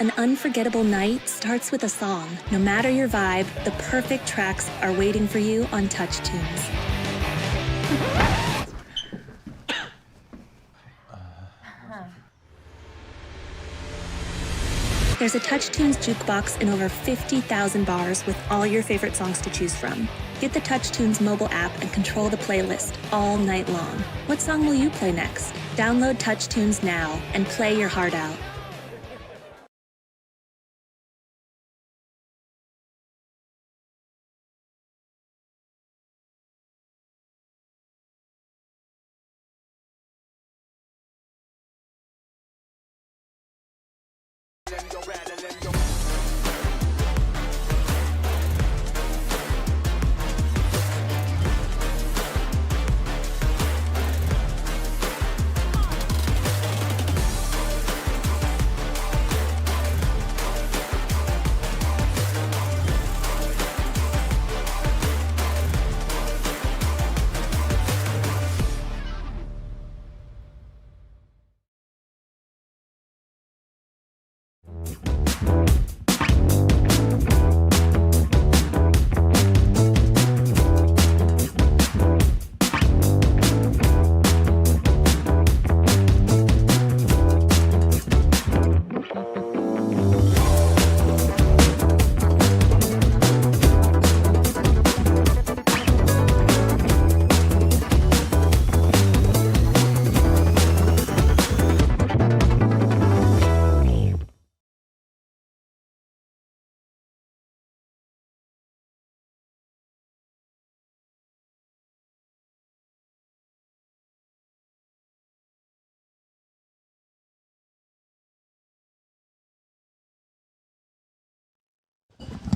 An unforgettable night starts with a song. No matter your vibe, the perfect tracks are waiting for you on Touch Tunes. There's a Touch Tunes jukebox in over 50,000 bars with all your favorite songs to choose from. Get the Touch Tunes mobile app and control the playlist all night long. What song will you play next? Download Touch Tunes now and play your heart out.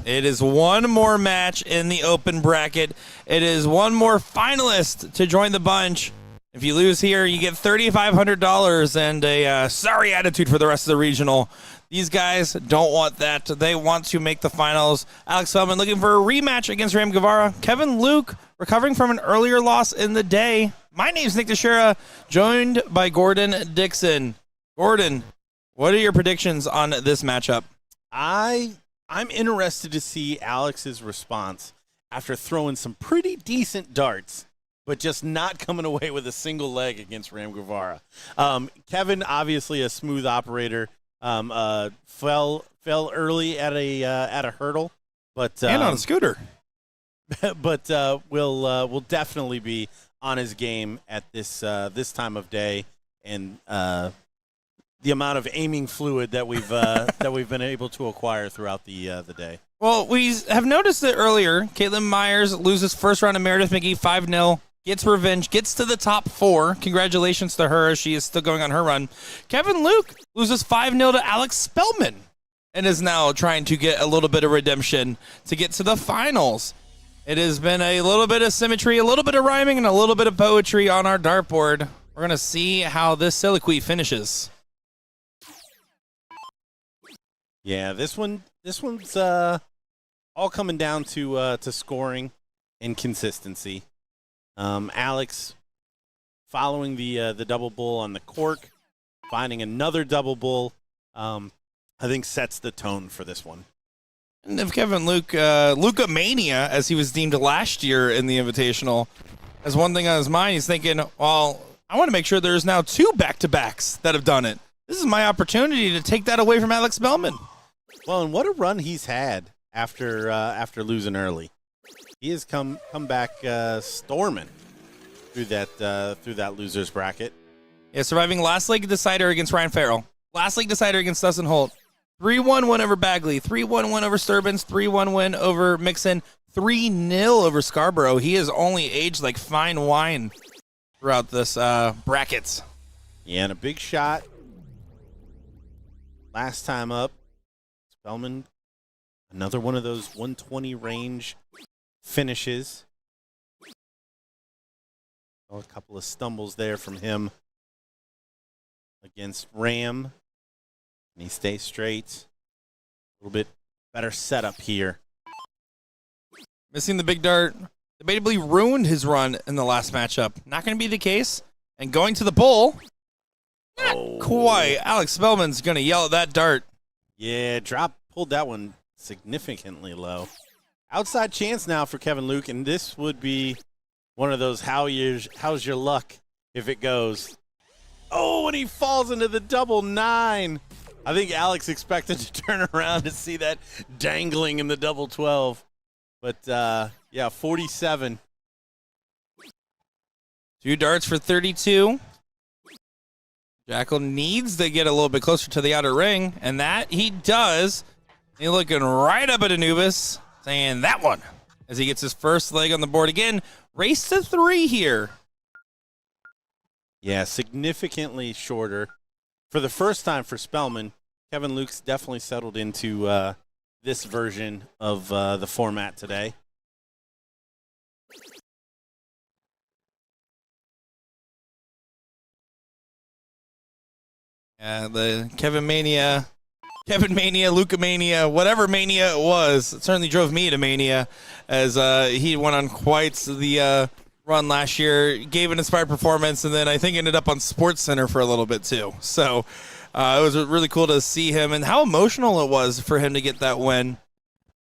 It is one more match in the open bracket. It is one more finalist to join the bunch. If you lose here, you get $3,500 and a sorry attitude for the rest of the regional. These guys don't want that. They want to make the finals. Alex Feldman looking for a rematch against Ram Guevara. Kevin Luke recovering from an earlier loss in the day. My name's Nick Teixeira, joined by Gordon Dixon. Gordon, what are your predictions on this matchup? I'm interested to see Alex's response after throwing some pretty decent darts, but just not coming away with a single leg against Ram Guevara. Kevin, obviously a smooth operator, fell early at a hurdle, but And on a scooter. but will definitely be on his game at this time of day, and the amount of aiming fluid that we've been able to acquire throughout the day. Well, we have noticed it earlier. Caitlin Myers loses first round to Meredith McGee 5-0. Gets revenge, gets to the top 4. Congratulations to her. She is still going on her run. Kevin Luke loses 5-0 to Alex Spellman and is now trying to get a little bit of redemption to get to the finals. It has been a little bit of symmetry, a little bit of rhyming, and a little bit of poetry on our dartboard. We're going to see how this soliloquy finishes. Yeah, this one's all coming down to scoring and consistency. Alex following the double bull on the cork, finding another double bull, I think sets the tone for this one. And if Kevin Luke, Luca Mania, as he was deemed last year in the Invitational, has one thing on his mind, he's thinking, well, I want to make sure there's now 2 back-to-backs that have done it. This is my opportunity to take that away from Alex Spellman. Well, and what a run he's had after losing early. He has come back storming through that losers bracket. Yeah, surviving last leg decider against Ryan Farrell. Last leg decider against Dustin Holt. 3-1 win over Bagley. 3-1 win over Sturbins. 3-1 win over Mixon. 3-0 over Scarborough. He has only aged like fine wine throughout this brackets. Yeah, and a big shot last time up. Spellman, another one of those 120 range finishes. Oh, a couple of stumbles there from him against Ram. And he stays straight. A little bit better setup here. Missing the big dart. Debatably ruined his run in the last matchup. Not going to be the case. And going to the bull. Not quite. Alex Spellman's going to yell at that dart. Yeah, pulled that one significantly low. Outside chance now for Kevin Luke, and this would be one of those how's your luck if it goes. Oh, and he falls into the double 9. I think Alex expected to turn around to see that dangling in the double 12. But, yeah, 47. 2 darts for 32. Jackal needs to get a little bit closer to the outer ring, and that he does. He's looking right up at Anubis, saying that one, as he gets his first leg on the board again. Race to 3 here. Yeah, significantly shorter. For the first time for Spellman, Kevin Luke's definitely settled into this version of the format today. The Kevin Mania, Luca-mania, whatever mania it was, it certainly drove me to mania, as he went on quite the run last year, gave an inspired performance, and then I think ended up on Sports Center for a little bit too. So it was really cool to see him and how emotional it was for him to get that win.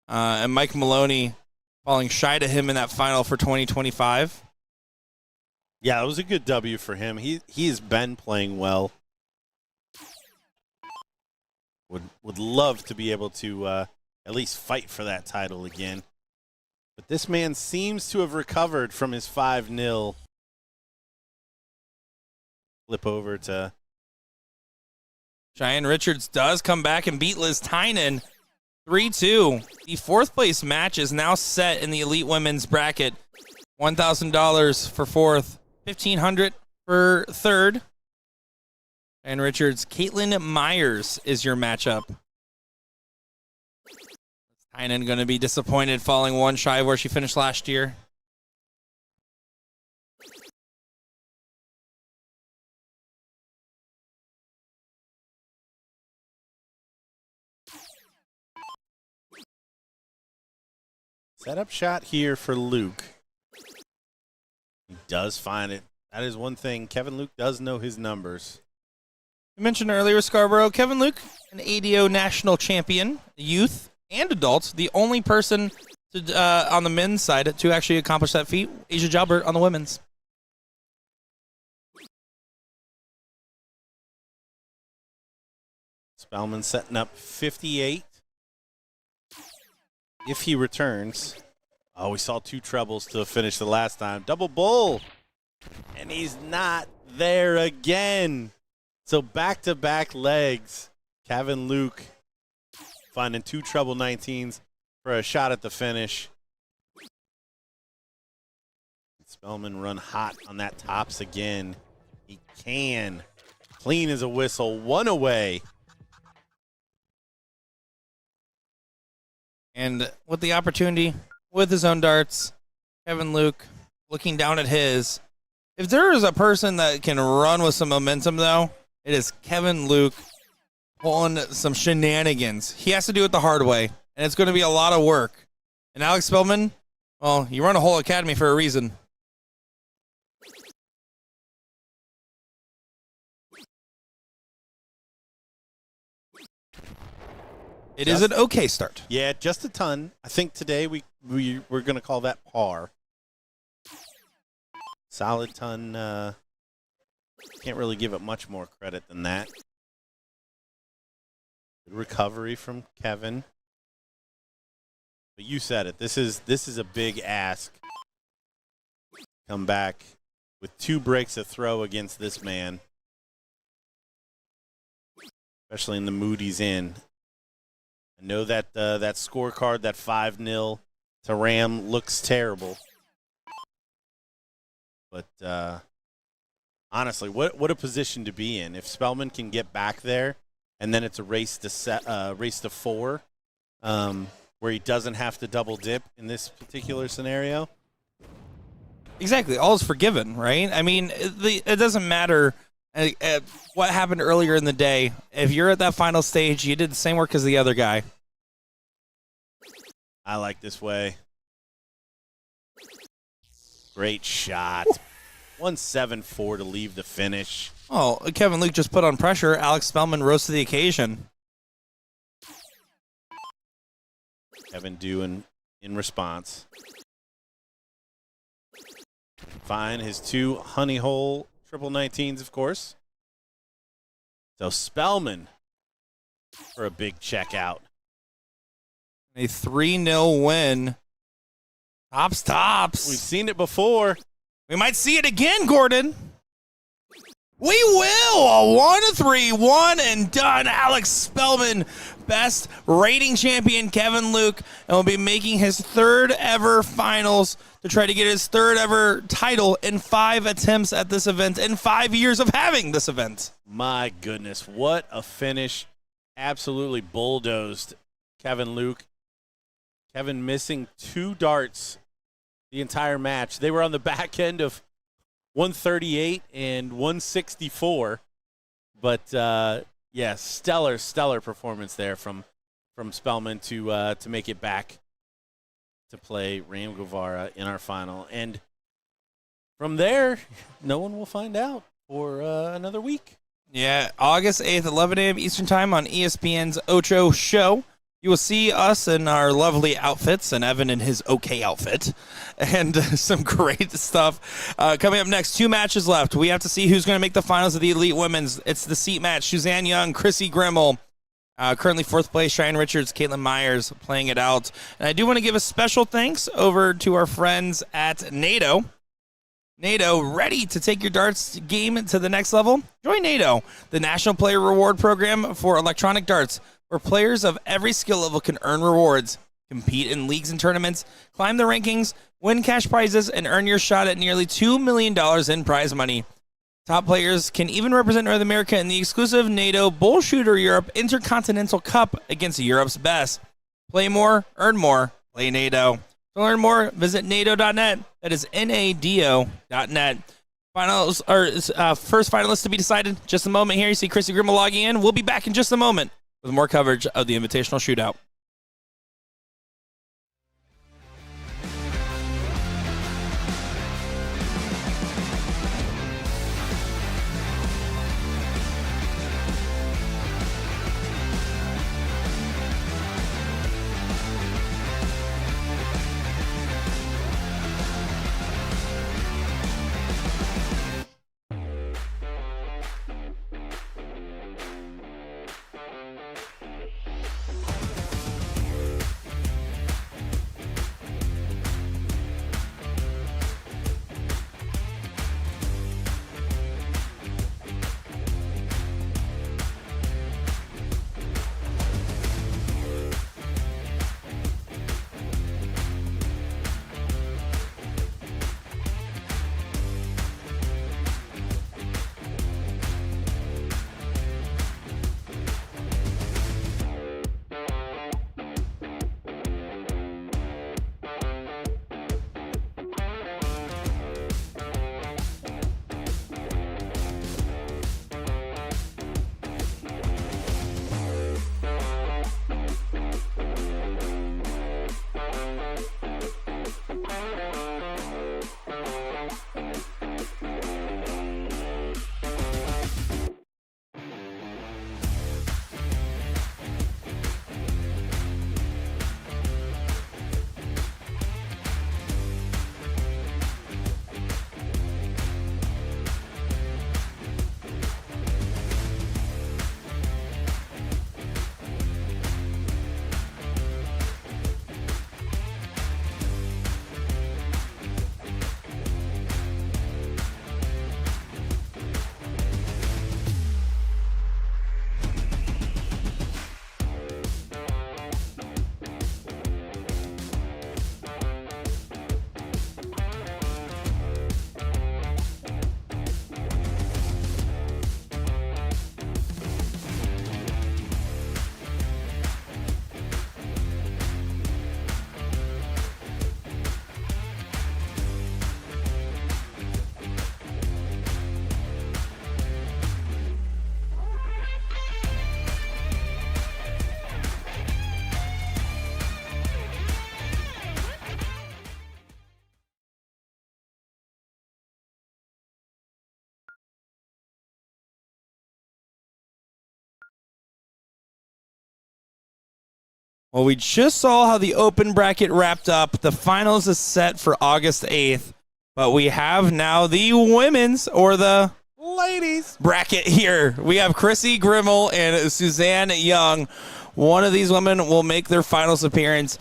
And Mike Maloney falling shy to him in that final for 2025. Yeah, it was a good W for him. He has been playing well. Would love to be able to at least fight for that title again. But this man seems to have recovered from his 5-0 flip over to... Cheyenne Richards does come back and beat Liz Tynan 3-2. The 4th place match is now set in the Elite Women's bracket. $1,000 for 4th, $1,500 for 3rd. And Richards, Caitlin Myers is your matchup. Tynan going to be disappointed, falling 1 shy of where she finished last year. Setup shot here for Luke. He does find it. That is one thing. Kevin Luke does know his numbers. We mentioned earlier, Scarborough, Kevin Luke, an ADO national champion, youth and adult, the only person to, on the men's side to actually accomplish that feat. Asia Jalbert on the women's. Spellman setting up 58. If he returns. Oh, we saw 2 trebles to finish the last time. Double bull. And he's not there again. So back-to-back legs. Kevin Luke finding 2 treble 19s for a shot at the finish. Spellman run hot on that tops again. He can. Clean as a whistle. 1 away. And with the opportunity, with his own darts, Kevin Luke looking down at his. If there is a person that can run with some momentum, though, it is Kevin Luke pulling some shenanigans. He has to do it the hard way, and it's going to be a lot of work. And Alex Spellman, well, you run a whole academy for a reason. It is an okay start. Yeah, just a ton. I think today we're going to call that par. Solid ton. Can't really give it much more credit than that. Good recovery from Kevin. But you said it. This is a big ask. Come back with 2 breaks of throw against this man. Especially in the mood he's in. I know that that scorecard, that 5-0 to Ram, looks terrible. But honestly, what a position to be in. If Spellman can get back there, and then it's a race to 4, where he doesn't have to double dip in this particular scenario. Exactly. All is forgiven, right? I mean, it doesn't matter what happened earlier in the day. If you're at that final stage, you did the same work as the other guy. I like this way. Great shot. 174 to leave the finish. Oh, Kevin Luke just put on pressure. Alex Spellman rose to the occasion. Kevin doing in response. Fine, his 2 honey hole triple 19s, of course. So Spellman for a big checkout. A 3-0 win. Tops. We've seen it before. We might see it again, Gordon. We will. A 1-3, one and done. Alex Spellman, best rating champion Kevin Luke, and will be making his 3rd ever finals to try to get his 3rd ever title in 5 attempts at this event in 5 years of having this event. My goodness, what a finish. Absolutely bulldozed Kevin Luke. Kevin missing 2 darts the entire match. They were on the back end of 138 and 164. But, yeah, stellar performance there from Spellman to make it back to play Ram Guevara in our final. And from there, no one will find out for another week. Yeah, August 8th, 11 a.m. Eastern Time on ESPN's Ocho Show. You will see us in our lovely outfits and Evan in his okay outfit and some great stuff. Coming up next, 2 matches left. We have to see who's going to make the finals of the Elite Women's. It's the seat match. Suzanne Young, Chrissy Grimmel, currently 4th place. Cheyenne Richards, Caitlin Myers playing it out. And I do want to give a special thanks over to our friends at NATO. NATO, ready to take your darts game to the next level? Join NATO, the National Player Reward Program for electronic darts, where players of every skill level can earn rewards, compete in leagues and tournaments, climb the rankings, win cash prizes, and earn your shot at nearly $2 million in prize money. Top players can even represent North America in the exclusive NATO BullShooter Europe Intercontinental Cup against Europe's best. Play more, earn more, play NATO. To learn more, visit NATO.net. That is NADO.net. Finals, first finalists to be decided. Just a moment here. You see Chrissy Grimmel logging in. We'll be back in just a moment with more coverage of the Invitational Shootout. Well, we just saw how the open bracket wrapped up. The finals is set for August 8th, but we have now the women's or the ladies bracket here. We have Chrissy Grimmel and Suzanne Young. One of these women will make their finals appearance.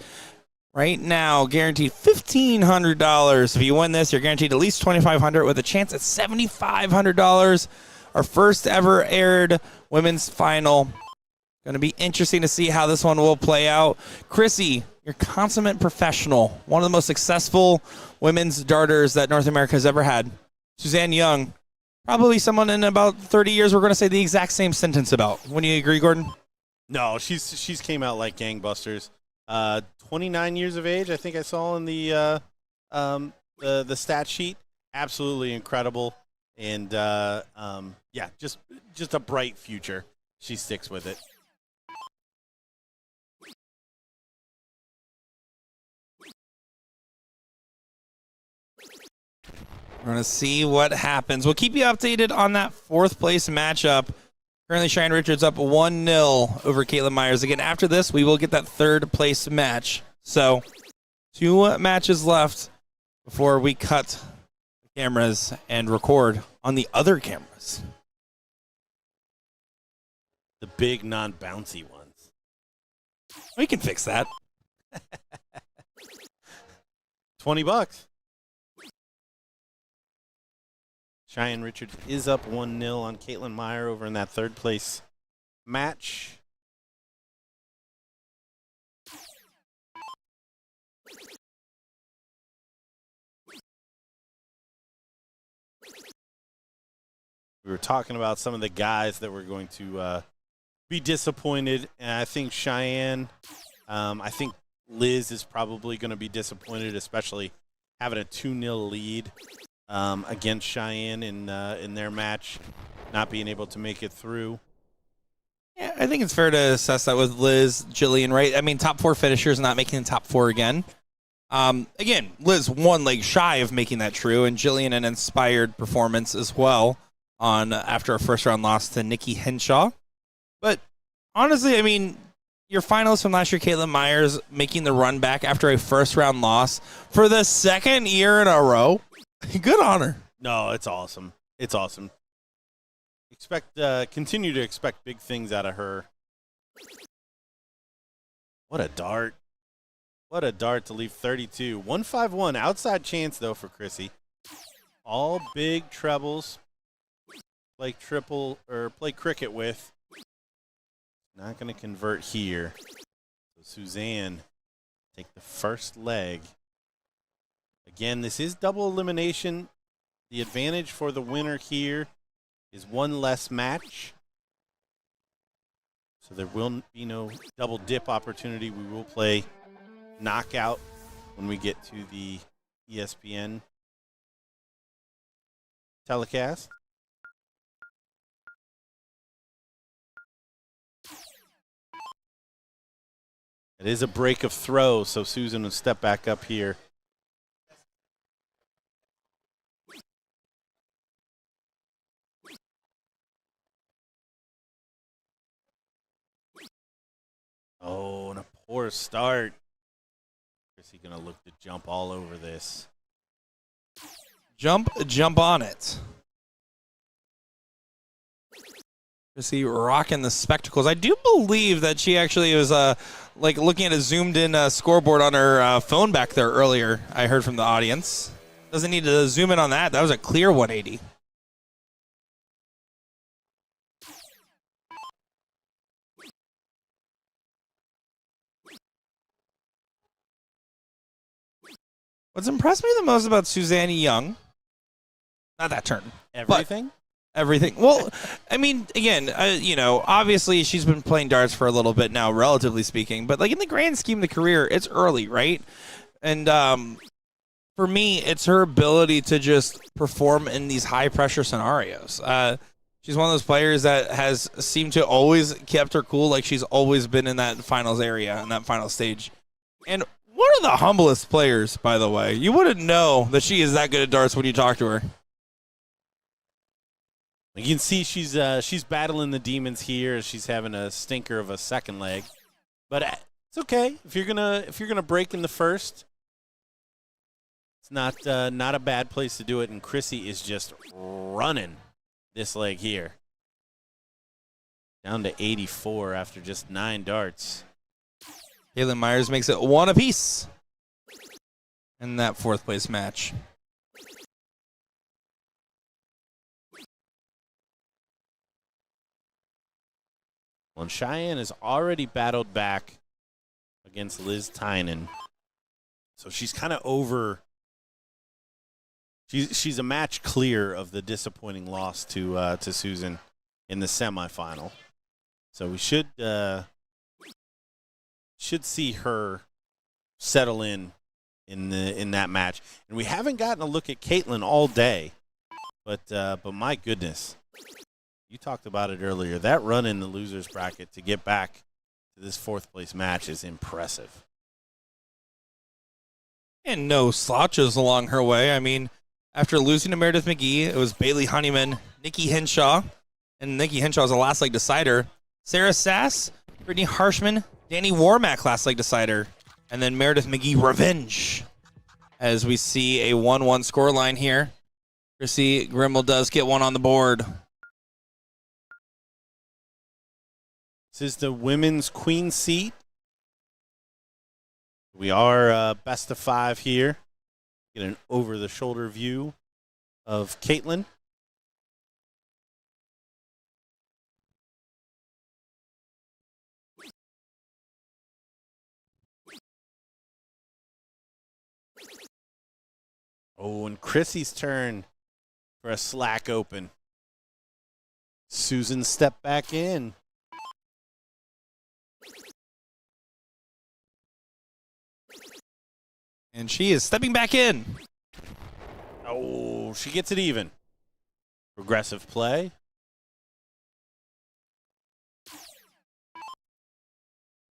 Right now, guaranteed $1,500. If you win this, you're guaranteed at least $2,500 with a chance at $7,500. Our first ever aired women's final. Going to be interesting to see how this one will play out. Chrissy, you're consummate professional. One of the most successful women's darters that North America has ever had. Suzanne Young, probably someone in about 30 years we're going to say the exact same sentence about. Wouldn't you agree, Gordon? No, she's came out like gangbusters. 29 years of age, I think I saw in the stat sheet. Absolutely incredible, and yeah, just a bright future. She sticks with it. We're going to see what happens. We'll keep you updated on that fourth place matchup. Currently, Cheyenne Richards up 1-0 over Caitlin Myers. Again, after this, we will get that third place match. So, 2 matches left before we cut the cameras and record on the other cameras. The big non-bouncy ones. We can fix that. $20. Cheyenne Richards is up 1-0 on Caitlin Meyer over in that third place match. We were talking about some of the guys that were going to be disappointed, and I think Cheyenne, I think Liz is probably going to be disappointed, especially having a 2-0 lead against Cheyenne in their match, not being able to make it through. Yeah, I think it's fair to assess that with Liz, Jillian, right? I mean, top 4 finishers not making the top 4 again. Again, Liz 1 leg shy of making that true, and Jillian an inspired performance as well after a first round loss to Nikki Henshaw. But honestly, I mean, your finals from last year, Caitlin Myers making the run back after a first round loss for the second year in a row. Good on her. No, it's awesome. It's awesome. Continue to expect big things out of her. What a dart. What a dart to leave 32. 151 outside chance though for Chrissy. All big trebles. Play triple or play cricket with. Not going to convert here. So Suzanne take the first leg. Again, this is double elimination. The advantage for the winner here is 1 less match. So there will be no double dip opportunity. We will play knockout when we get to the ESPN telecast. It is a break of throw, so Susan will step back up here. Oh, and a poor start. Chrissy going to look to jump all over this. Jump on it. Chrissy rocking the spectacles. I do believe that she actually was like looking at a zoomed-in scoreboard on her phone back there earlier. I heard from the audience. Doesn't need to zoom in on that. That was a clear 180. What's impressed me the most about Suzanne Young, not that turn, Everything? everything. Well, I mean, again, obviously she's been playing darts for a little bit now, relatively speaking, but like in the grand scheme of the career, it's early, right? And for me, it's her ability to just perform in these high pressure scenarios. She's one of those players that has seemed to always kept her cool, like she's always been in that finals area, in that final stage. And one of the humblest players, by the way. You wouldn't know that she is that good at darts when you talk to her. You can see she's battling the demons here. She's having a stinker of a second leg. But It's okay if you're gonna break in the first. It's not a bad place to do it. And Chrissy is just running this leg here. Down to 84 after just 9 darts. Caitlin Myers makes it 1 apiece in that 4th place match. Well, and Cheyenne has already battled back against Liz Tynan. So she's kind of over. She's a match clear of the disappointing loss to Susan in the semifinal. So we should see her settle in that match. And we haven't gotten a look at Caitlin all day, but my goodness, you talked about it earlier. That run in the losers bracket to get back to this 4th place match is impressive. And no slouches along her way. I mean, after losing to Meredith McGee, it was Bailey Honeyman, Nikki Henshaw, and Nikki Henshaw was a last leg decider. Sarah Sass, Brittany Harshman, Danny Warmack last leg decider, and then Meredith McGee revenge. As we see a 1-1 scoreline here. Chrissy Grimmel does get one on the board. This is the women's queen seat. We are best of 5 here. Get an over-the-shoulder view of Caitlin. Oh, and Chrissy's turn for a slack open. Susan stepped back in. And she is stepping back in. Oh, she gets it even. Progressive play.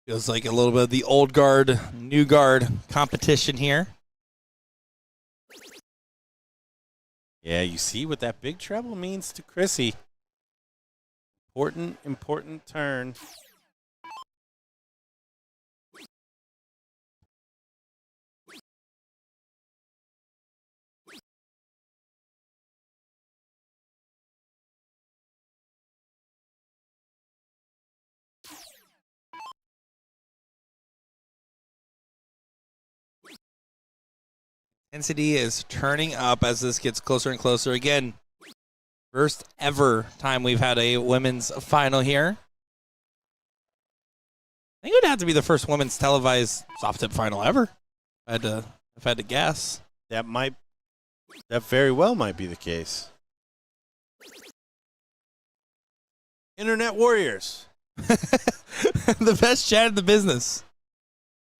Feels like a little bit of the old guard, new guard competition here. Yeah, you see what that big treble means to Chrissy. Important turn. Intensity is turning up as this gets closer and closer. Again, first ever time we've had a women's final here. I think it would have to be the first women's televised soft tip final ever. I've had to guess. That very well might be the case. Internet warriors, The best chat in the business.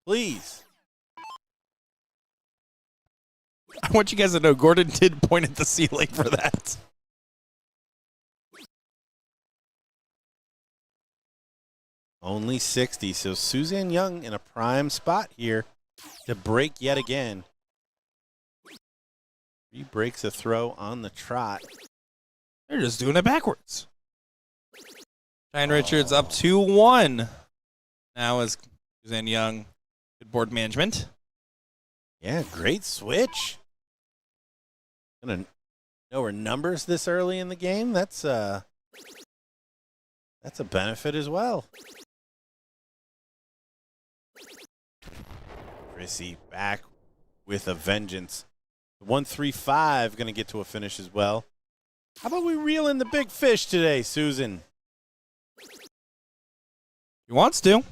please. I want you guys to know Gordon did point at the ceiling for that. Only 60, so Suzanne Young in a prime spot here to break yet again. 3 breaks a throw on the trot. They're just doing it backwards. Cheyenne Richards up 2-1. Now is Suzanne Young. Good board management. Yeah, great switch. Gonna know her numbers this early in the game. That's a benefit as well. Chrissy back with a vengeance. The 1-3-5 gonna get to a finish as well. How about we reel in the big fish today, Susan? He wants to.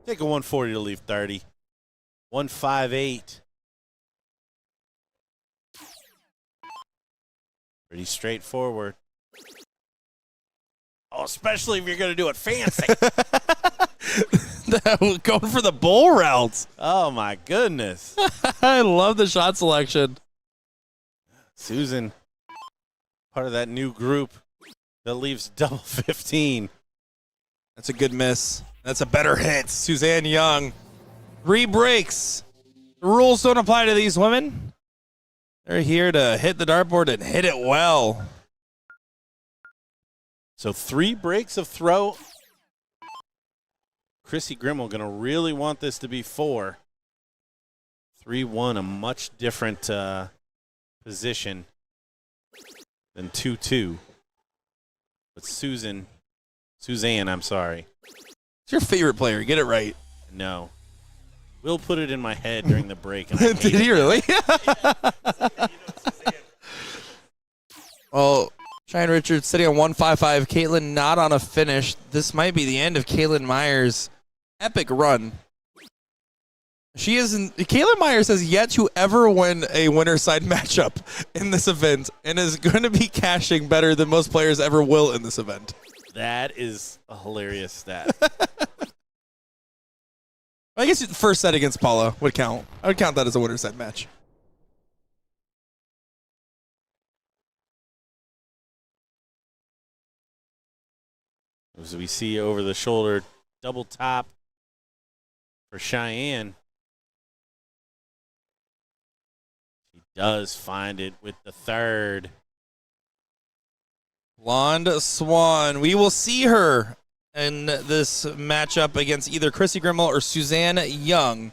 Take a 140 to leave 30. 158. Pretty straightforward. Oh, especially if you're going to do it fancy. Going for the bull route. Oh, my goodness. I love the shot selection. Susan, part of that new group that leaves double 15. That's a good miss. That's a better hit. Suzanne Young. 3 breaks. The rules don't apply to these women. They're here to hit the dartboard and hit it well. So 3 breaks of throw. Chrissy Grimmel going to really want this to be 4. 3-1, a much different position than 2-2. But Suzanne, I'm sorry. It's your favorite player. Get it right. No. Will put it in my head during the break. And I Did he really? Well, Cheyenne Richards sitting on 155. Caitlin not on a finish. This might be the end of Caitlin Myers' epic run. Caitlin Myers has yet to ever win a winner's side matchup in this event and is going to be cashing better than most players ever will in this event. That is a hilarious stat. I guess the first set against Paula would count. I would count that as a winner's side match. As we see over the shoulder, double top for Cheyenne. She does find it with the 3rd. Blonde Swan. We will see her in this matchup against either Chrissy Grimmel or Suzanne Young.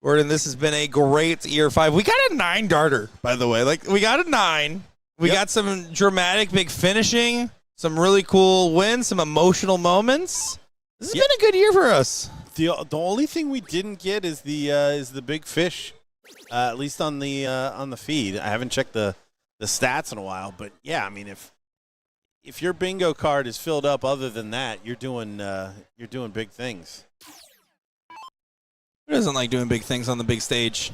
Gordon, this has been a great year 5. We got a 9 darter, by the way. We got a 9. We got some dramatic big finishing, some really cool wins, some emotional moments. This has been a good year for us. The only thing we didn't get is the big fish, at least on the feed. I haven't checked the stats in a while, but yeah, I mean if your bingo card is filled up, other than that, you're doing big things. Who doesn't like doing big things on the big stage?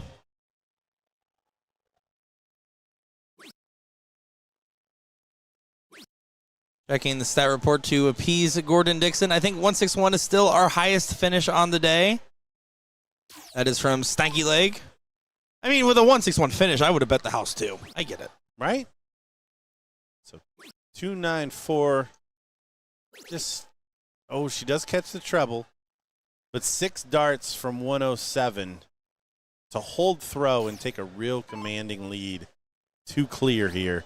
Checking the stat report to appease Gordon Dixon. I think 161 is still our highest finish on the day. That is from Stanky Leg. I mean, with a 161 finish, I would have bet the house too. I get it. Right? So 294. She does catch the treble, but 6 darts from 107 to hold throw and take a real commanding lead. Too clear here.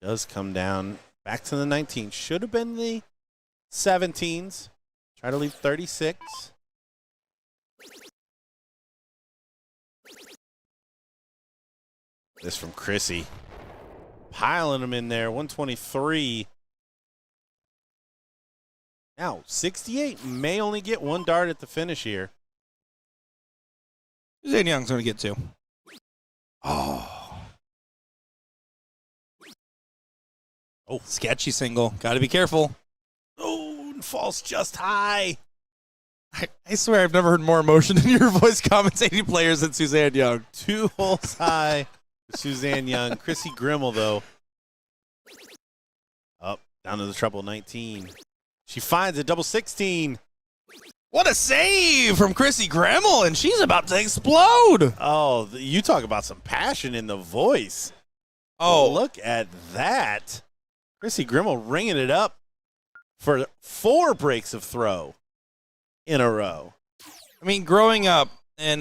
Does come down back to the 19. Should have been the 17s. Try to leave 36. This from Chrissy. Piling them in there. 123. Now, 68 may only get 1 dart at the finish here. Suzanne Young's going to get 2. Oh, sketchy single. Got to be careful. Oh, and falls just high. I swear I've never heard more emotion in your voice commentating players than Suzanne Young. 2 holes high. Suzanne Young. Chrissy Grimmel, though. Up, down to the treble 19. She finds a double 16. What a save from Chrissy Grimmel, and she's about to explode. Oh, you talk about some passion in the voice. Oh, look at that. Chrissy Grimmel ringing it up for 4 breaks of throw in a row. I mean, growing up in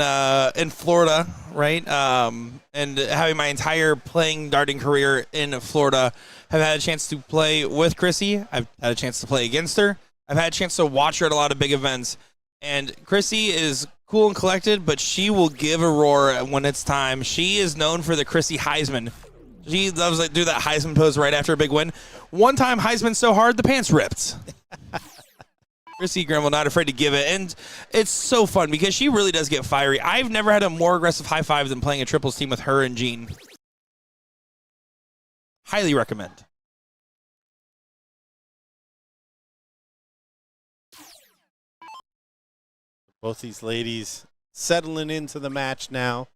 Florida, right, and having my entire playing darting career in Florida, I've had a chance to play with Chrissy. I've had a chance to play against her. I've had a chance to watch her at a lot of big events. And Chrissy is cool and collected, but she will give a roar when it's time. She is known for the Chrissy Heisman. She loves to do that Heisman pose right after a big win. One time, Heisman so hard, the pants ripped. Chrissy Grimmel not afraid to give it. And it's so fun because she really does get fiery. I've never had a more aggressive high five than playing a triples team with her and Jean. Highly recommend. Both these ladies settling into the match now.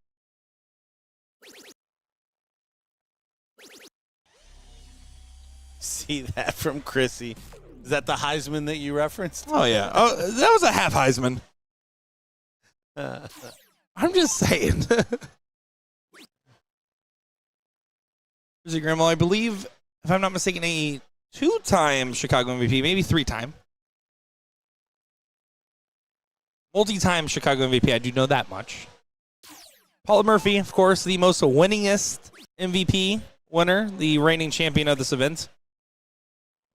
See that from Chrissy. Is that the Heisman that you referenced? Oh, yeah. Oh, that was a half Heisman. I'm just saying. Chrissy Grimmel, I believe, if I'm not mistaken, a 2-time Chicago MVP, maybe 3-time. multi-time Chicago MVP. I do know that much. Paula Murphy, of course, the most winningest MVP winner, the reigning champion of this event.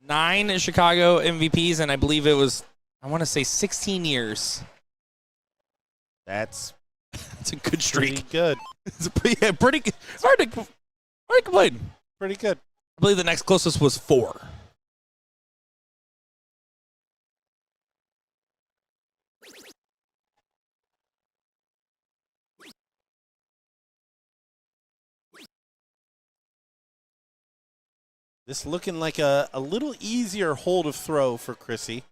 9 Chicago MVPs, and I believe it was, I want to say 16 years. That's a good streak. pretty good. It's pretty good. It's hard to complain. Pretty good. I believe the next closest was 4. This looking like a little easier hold of throw for Chrissy.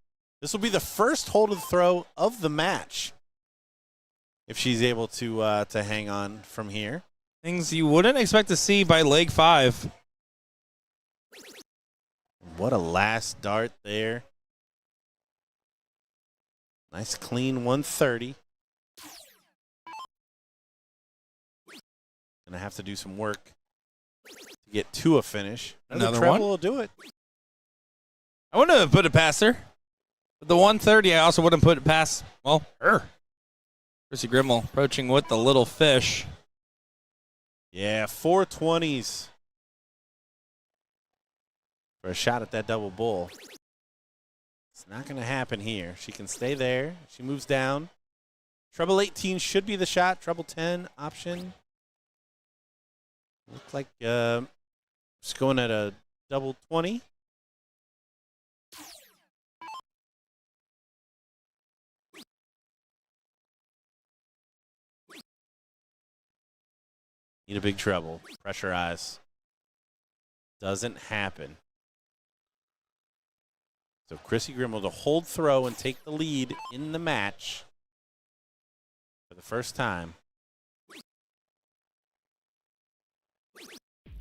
This will be the first hold of throw of the match, if she's able to hang on from here. Things you wouldn't expect to see by leg 5. What a last dart there. Nice clean 130. Gonna have to do some work to get to a finish. Another treble one will do it. I wouldn't have put it past her. But the 130, I also wouldn't put it past, well, her. Chrissy Grimmel approaching with the little fish. Yeah, 420s for a shot at that double bull. It's not going to happen here. She can stay there. She moves down. Treble 18 should be the shot. Treble 10 option. Looks like just going at a double 20. Need a big treble. Pressurize. Doesn't happen. So Chrissy Grimmel to hold throw and take the lead in the match for the first time.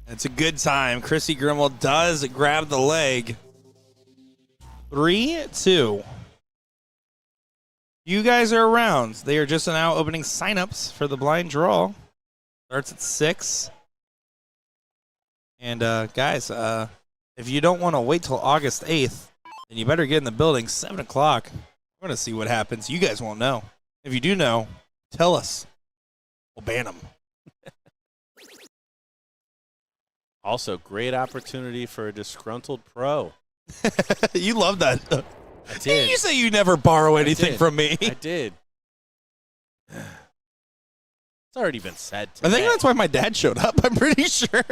It's a good time. Chrissy Grimmel does grab the leg. 3-2. You guys are around. They are just now opening signups for the blind draw. Starts at 6. And guys, if you don't want to wait till August 8th, then you better get in the building 7 o'clock. We're going to see what happens. You guys won't know. If you do know, tell us. We'll ban them. Also, great opportunity for a disgruntled pro. You love that. I did. You say you never borrow anything from me. I did. It's already been said today. I think that's why my dad showed up. I'm pretty sure.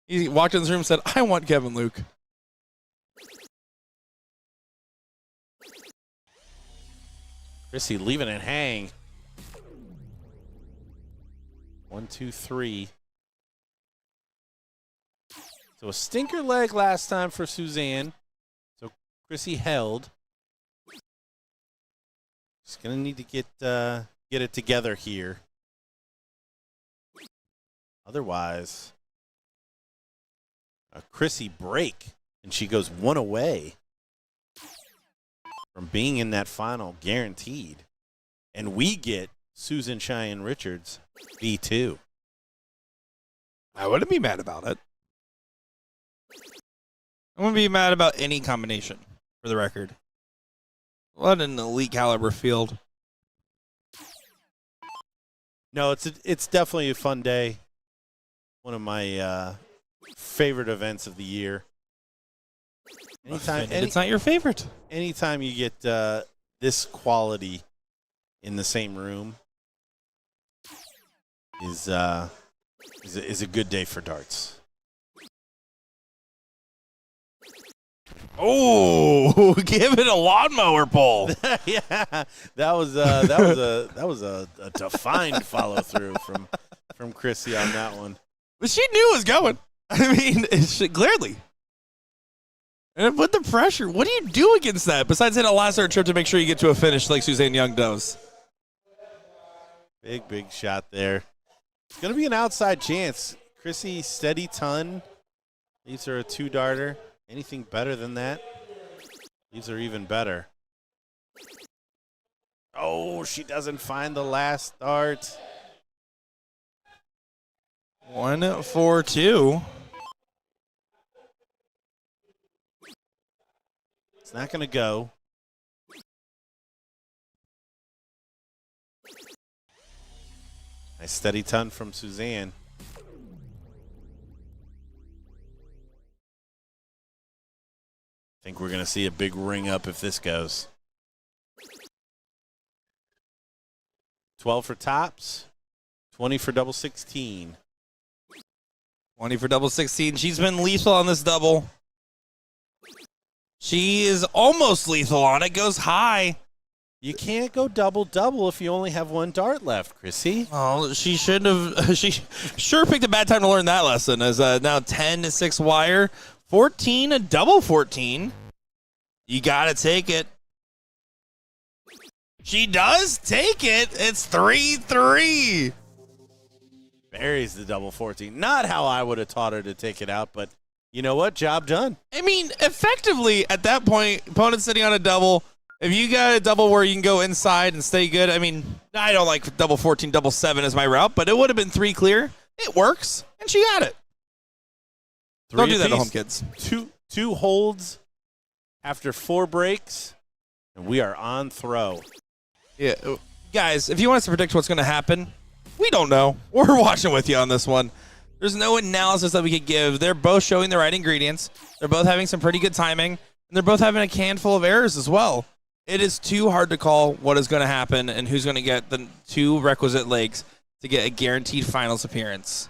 He walked in this room and said, I want Kevin Luke. Chrissy leaving it hang. 1, 2, 3. So a stinker leg last time for Suzanne. So Chrissy held. She's gonna need to get it together here. Otherwise, a Chrissy break and she goes 1 away from being in that final, guaranteed. And we get Susan Cheyenne Richards B2. I wouldn't be mad about it. I wouldn't be mad about any combination, for the record. What an elite caliber field. No, it's definitely a fun day. One of my favorite events of the year. It's not your favorite. Anytime you get this quality in the same room is a good day for darts. Oh, give it a lawnmower pull. Yeah, that was a defined follow through from Chrissy on that one. But she knew it was going. I mean, clearly. And put the pressure. What do you do against that besides hit a last trip to make sure you get to a finish like Suzanne Young does? Big shot there. It's gonna be an outside chance. Chrissy steady ton leaves her a 2-darter. Anything better than that leaves her even better. Oh, she doesn't find the last dart. 1-4-2. It's not going to go. Nice steady ton from Suzanne. I think we're going to see a big ring up if this goes. 12 for tops, 20 for double 16. 20 for double 16. She's been lethal on this double. She is almost lethal on it. Goes high. You can't go double-double if you only have one dart left, Chrissy. Oh, she should have. She sure picked a bad time to learn that lesson. As now 10-6 wire, 14 a double 14. You gotta take it. She does take it. It's 3-3. Buries the double 14. Not how I would have taught her to take it out, but you know what? Job done. I mean, effectively at that point, opponent sitting on a double. If you got a double where you can go inside and stay good, I mean, I don't like double 14, double 7 as my route, but it would have been 3 clear. It works, and she got it. Don't do that at home, kids. Two holds after 4 breaks, and we are on throw. Yeah, guys, if you want us to predict what's going to happen, we don't know. We're watching with you on this one. There's no analysis that we could give. They're both showing the right ingredients. They're both having some pretty good timing, and they're both having a handful of errors as well. It is too hard to call what is going to happen and who's going to get the 2 requisite legs to get a guaranteed finals appearance.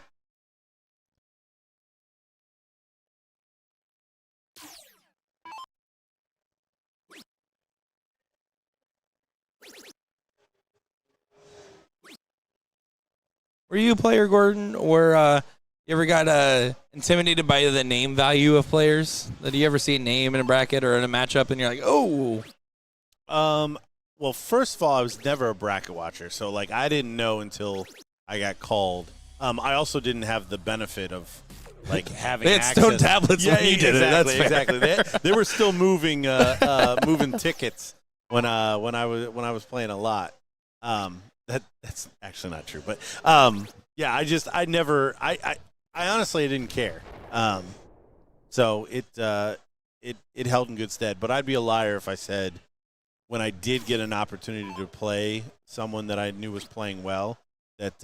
Were you a player, Gordon, or you ever got intimidated by the name value of players? Did you ever see a name in a bracket or in a matchup and you're like, oh? Well, first of all, I was never a bracket watcher, so like I didn't know until I got called. I also didn't have the benefit of like having They had access. stone tablets when you did it. That's fair. Exactly. They were still moving tickets when I was playing a lot. That's actually not true, but yeah, I honestly didn't care. So it held in good stead. But I'd be a liar if I said when I did get an opportunity to play someone that I knew was playing well, that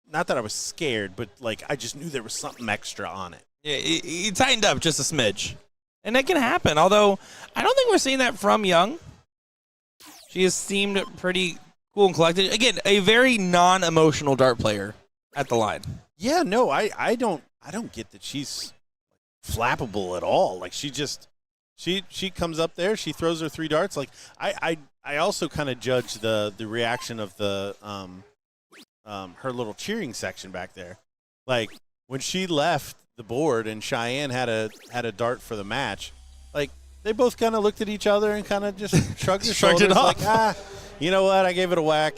not that I was scared, but like I just knew there was something extra on it. Yeah, he tightened up just a smidge. And that can happen, although I don't think we're seeing that from Young. She has seemed pretty cool and collected. Again, a very non-emotional dart player at the line. Yeah, no, I don't get that she's flappable at all. Like she comes up there, she throws her 3 darts. Like I also kind of judge the reaction of the her little cheering section back there. Like when she left the board and Cheyenne had a dart for the match, like they both kind of looked at each other and kind of just shrugged their Shrugged shoulders it off. like, you know what? I gave it a whack,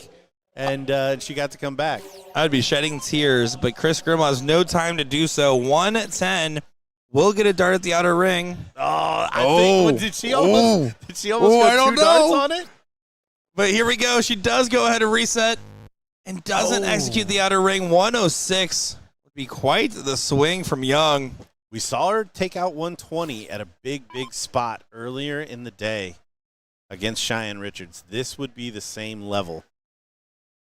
and she got to come back. I'd be shedding tears, but Chris Grimmaugh has no time to do so. 1-10. Will get a dart at the outer ring. Did she almost go 2 darts on it? But here we go. She does go ahead and reset and doesn't execute the outer ring. 106 would be quite the swing from Young. We saw her take out 120 at a big spot earlier in the day against Cheyenne Richards. This would be the same level.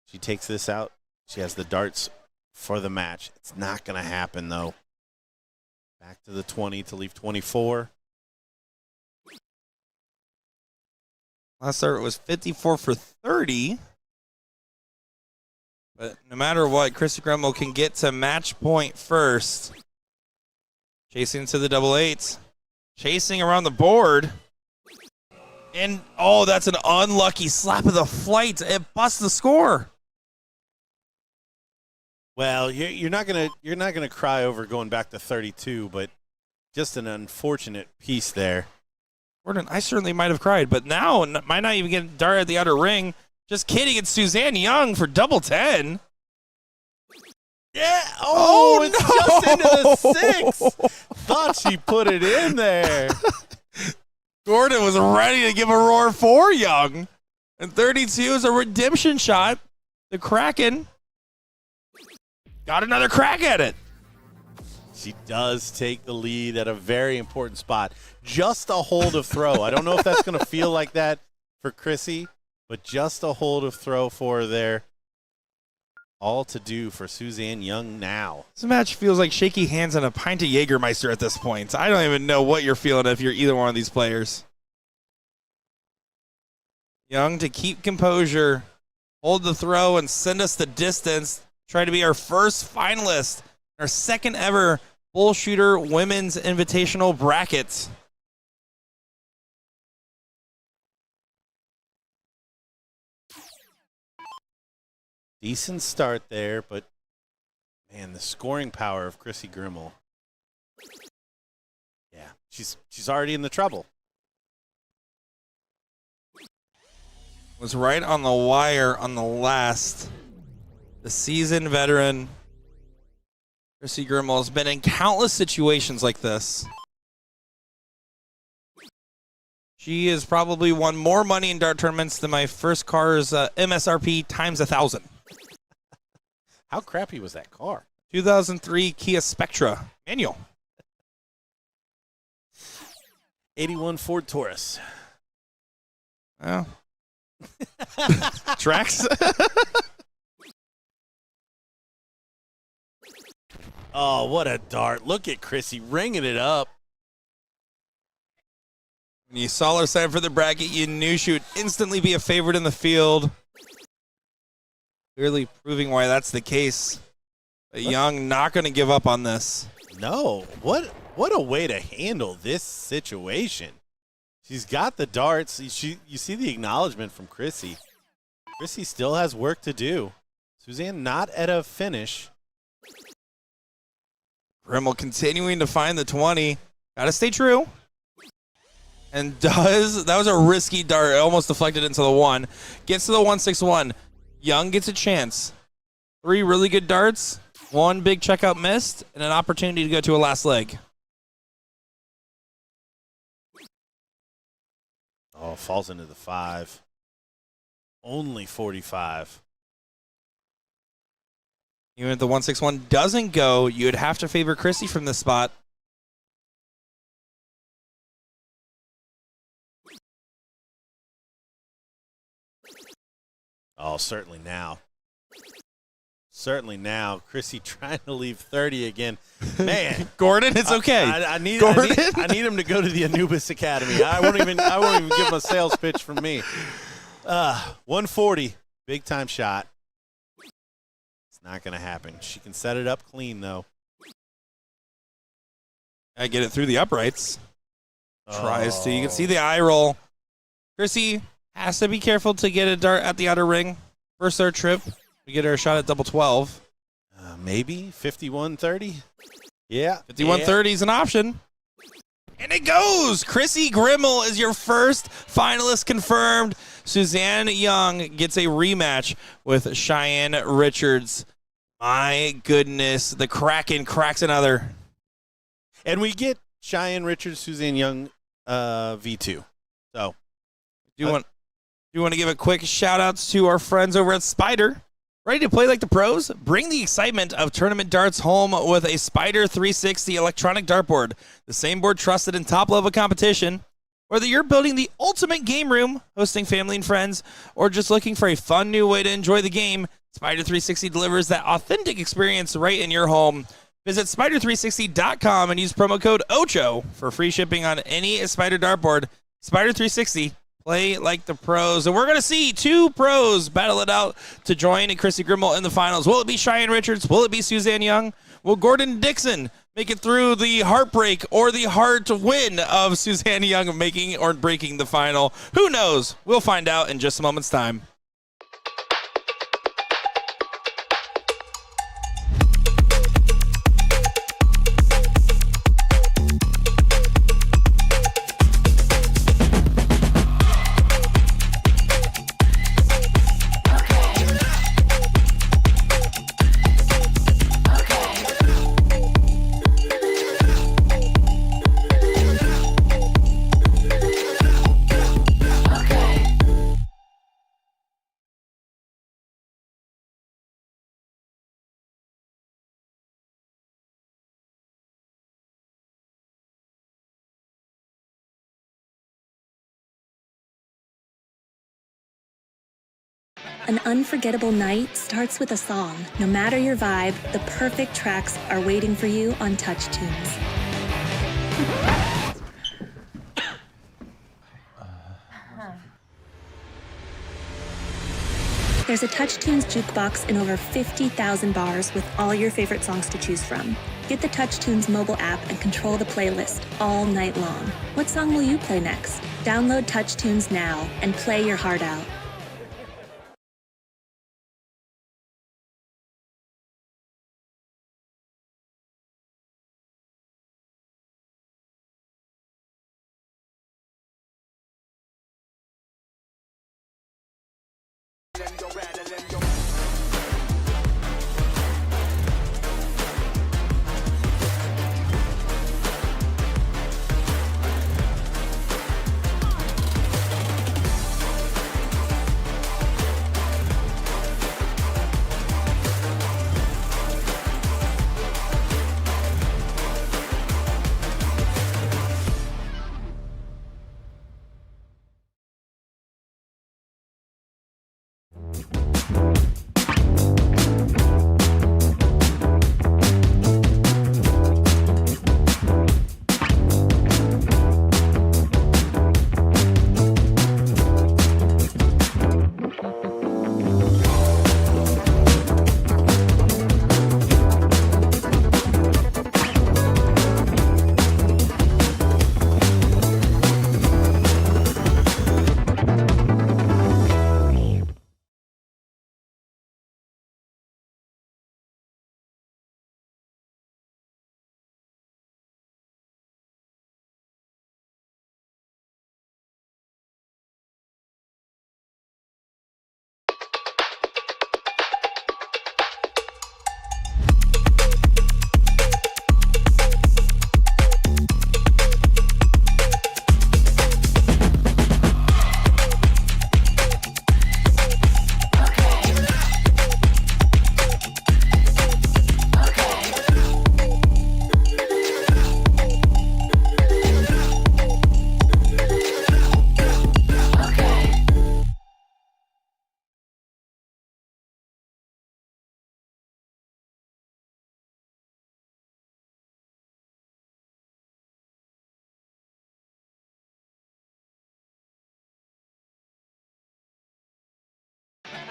She takes this out. She has the darts for the match. It's not going to happen, though. Back to the 20 to leave 24. Last start was 54 for 30. But no matter what, Chrissy Grumble can get to match point first. Chasing to the double 8s. Chasing around the board. And, that's an unlucky slap of the flight. It busts the score. Well, you're not gonna cry over going back to 32, but just an unfortunate piece there. Gordon, I certainly might have cried, but now might not even get dart at the outer ring. Just kidding. It's Suzanne Young for double 10. Yeah. It's just into the 6. Thought she put it in there. Gordon was ready to give a roar for Young. And 32 is a redemption shot. The Kraken got another crack at it. She does take the lead at a very important spot. Just a hold of throw. I don't know if that's going to feel like that for Chrissy, but just a hold of throw for her there. all to do for Suzanne Young now. This match feels like shaky hands and a pint of Jägermeister at this point. I don't even know what you're feeling if you're either one of these players. Young to keep composure, hold the throw, and send us the distance. Try to be our first finalist, our second ever BullShooter Women's Invitational bracket. Decent start there, but man, the scoring power of Chrissy Grimmel. Yeah, she's already in the trouble. Was right on the wire on the last. The seasoned veteran, Chrissy Grimmel, has been in countless situations like this. She has probably won more money in dart tournaments than my first car's MSRP times 1,000. How crappy was that car? 2003 Kia Spectra manual. 81 Ford Taurus. Well, tracks. Oh, what a dart. Look at Chrissy ringing it up. When you saw her sign for the bracket, you knew she would instantly be a favorite in the field. Clearly proving why that's the case. But Young not going to give up on this. No, what a way to handle this situation. She's got the darts. You see the acknowledgement from Chrissy. Chrissy still has work to do. Suzanne not at a finish. Grimmel continuing to find the 20. Got to stay true. And that was a risky dart. It almost deflected into the 1. Gets to the 161. Young gets a chance. 3 really good darts. 1 big checkout missed. And an opportunity to go to a last leg. Oh, falls into the 5. Only 45. Even if the 161 doesn't go, you'd have to favor Chrissy from this spot. Oh, certainly now. Certainly now. Chrissy trying to leave 30 again. Man. Gordon, it's okay. I need him to go to the Anubis Academy. I won't even give him a sales pitch from me. 140. Big time shot. It's not going to happen. She can set it up clean, though. I get it through the uprights. Tries to. You can see the eye roll. Chrissy has to be careful to get a dart at the outer ring. First dart trip. We get her a shot at double 12. Maybe 51-30. Yeah. 51-30 is an option. And it goes. Chrissy Grimmel is your first finalist confirmed. Suzanne Young gets a rematch with Cheyenne Richards. My goodness. The Kraken cracks another. And we get Cheyenne Richards, Suzanne Young V2. So, do you want to give a quick shout outs to our friends over at Spider? Ready to play like the pros? Bring the excitement of tournament darts home with a Spider 360 electronic dartboard, the same board trusted in top-level competition. Whether you're building the ultimate game room, hosting family and friends, or just looking for a fun new way to enjoy the game, Spider 360 delivers that authentic experience right in your home. Visit Spider360.com and use promo code OCHO for free shipping on any Spider dartboard. Spider 360. Play like the pros. And we're going to see 2 pros battle it out to join Chrissy Grimmel in the finals. Will it be Cheyenne Richards? Will it be Suzanne Young? Will Gordon Dixon make it through the heartbreak or the heart win of Suzanne Young making or breaking the final? Who knows? We'll find out in just a moment's time. An unforgettable night starts with a song. No matter your vibe, the perfect tracks are waiting for you on Touch Tunes. There's a Touch Tunes jukebox in over 50,000 bars with all your favorite songs to choose from. Get the Touch Tunes mobile app and control the playlist all night long. What song will you play next? Download Touch Tunes now and play your heart out.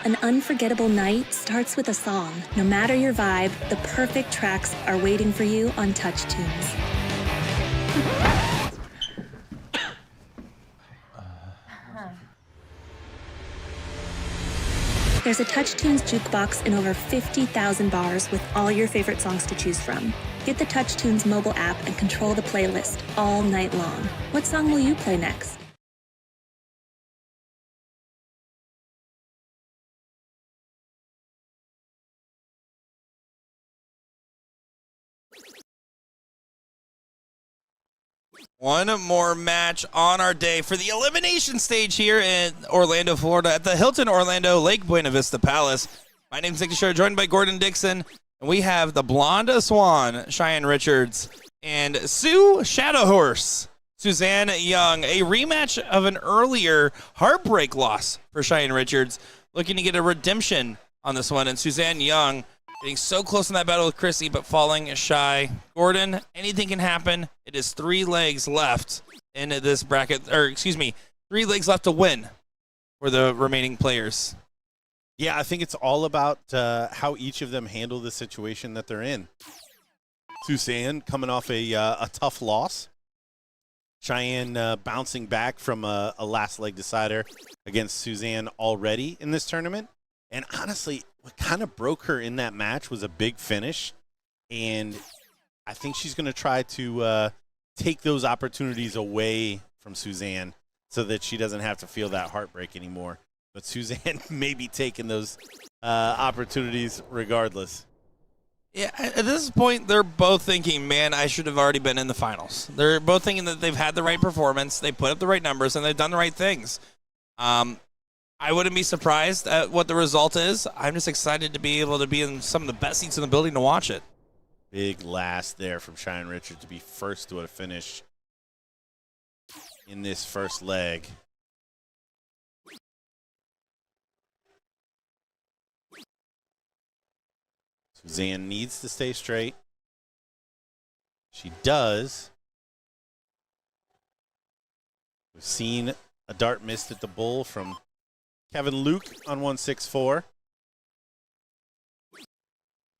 An unforgettable night starts with a song. No matter your vibe, the perfect tracks are waiting for you on Touch Tunes. There's a Touch Tunes jukebox in over 50,000 bars with all your favorite songs to choose from. Get the Touch Tunes mobile app and control the playlist all night long. What song will you play next? One more match on our day for the elimination stage here in Orlando, Florida at the Hilton Orlando Lake Buena Vista Palace. My name's Nick Deshawn, joined by Gordon Dixon, and we have the Blonde Swan, Cheyenne Richards, and Sue Shadowhorse, Suzanne Young. A rematch of an earlier heartbreak loss for Cheyenne Richards, looking to get a redemption on this one, and Suzanne Young getting so close in that battle with Chrissy, but falling shy. Gordon, anything can happen. It is 3 legs left in this bracket, or excuse me, 3 legs left to win for the remaining players. Yeah, I think it's all about how each of them handle the situation that they're in. Suzanne coming off a tough loss. Cheyenne bouncing back from a last leg decider against Suzanne already in this tournament. And honestly, what kind of broke her in that match was a big finish. And I think she's going to try to take those opportunities away from Suzanne so that she doesn't have to feel that heartbreak anymore. But Suzanne may be taking those opportunities regardless. Yeah, at this point, they're both thinking, man, I should have already been in the finals. They're both thinking that they've had the right performance, they put up the right numbers, and they've done the right things. I wouldn't be surprised at what the result is. I'm just excited to be able to be in some of the best seats in the building to watch it. Big last there from Cheyenne Richards to be first to a finish in this first leg. Suzanne needs to stay straight. She does. We've seen a dart missed at the bull from Kevin Luke on 164.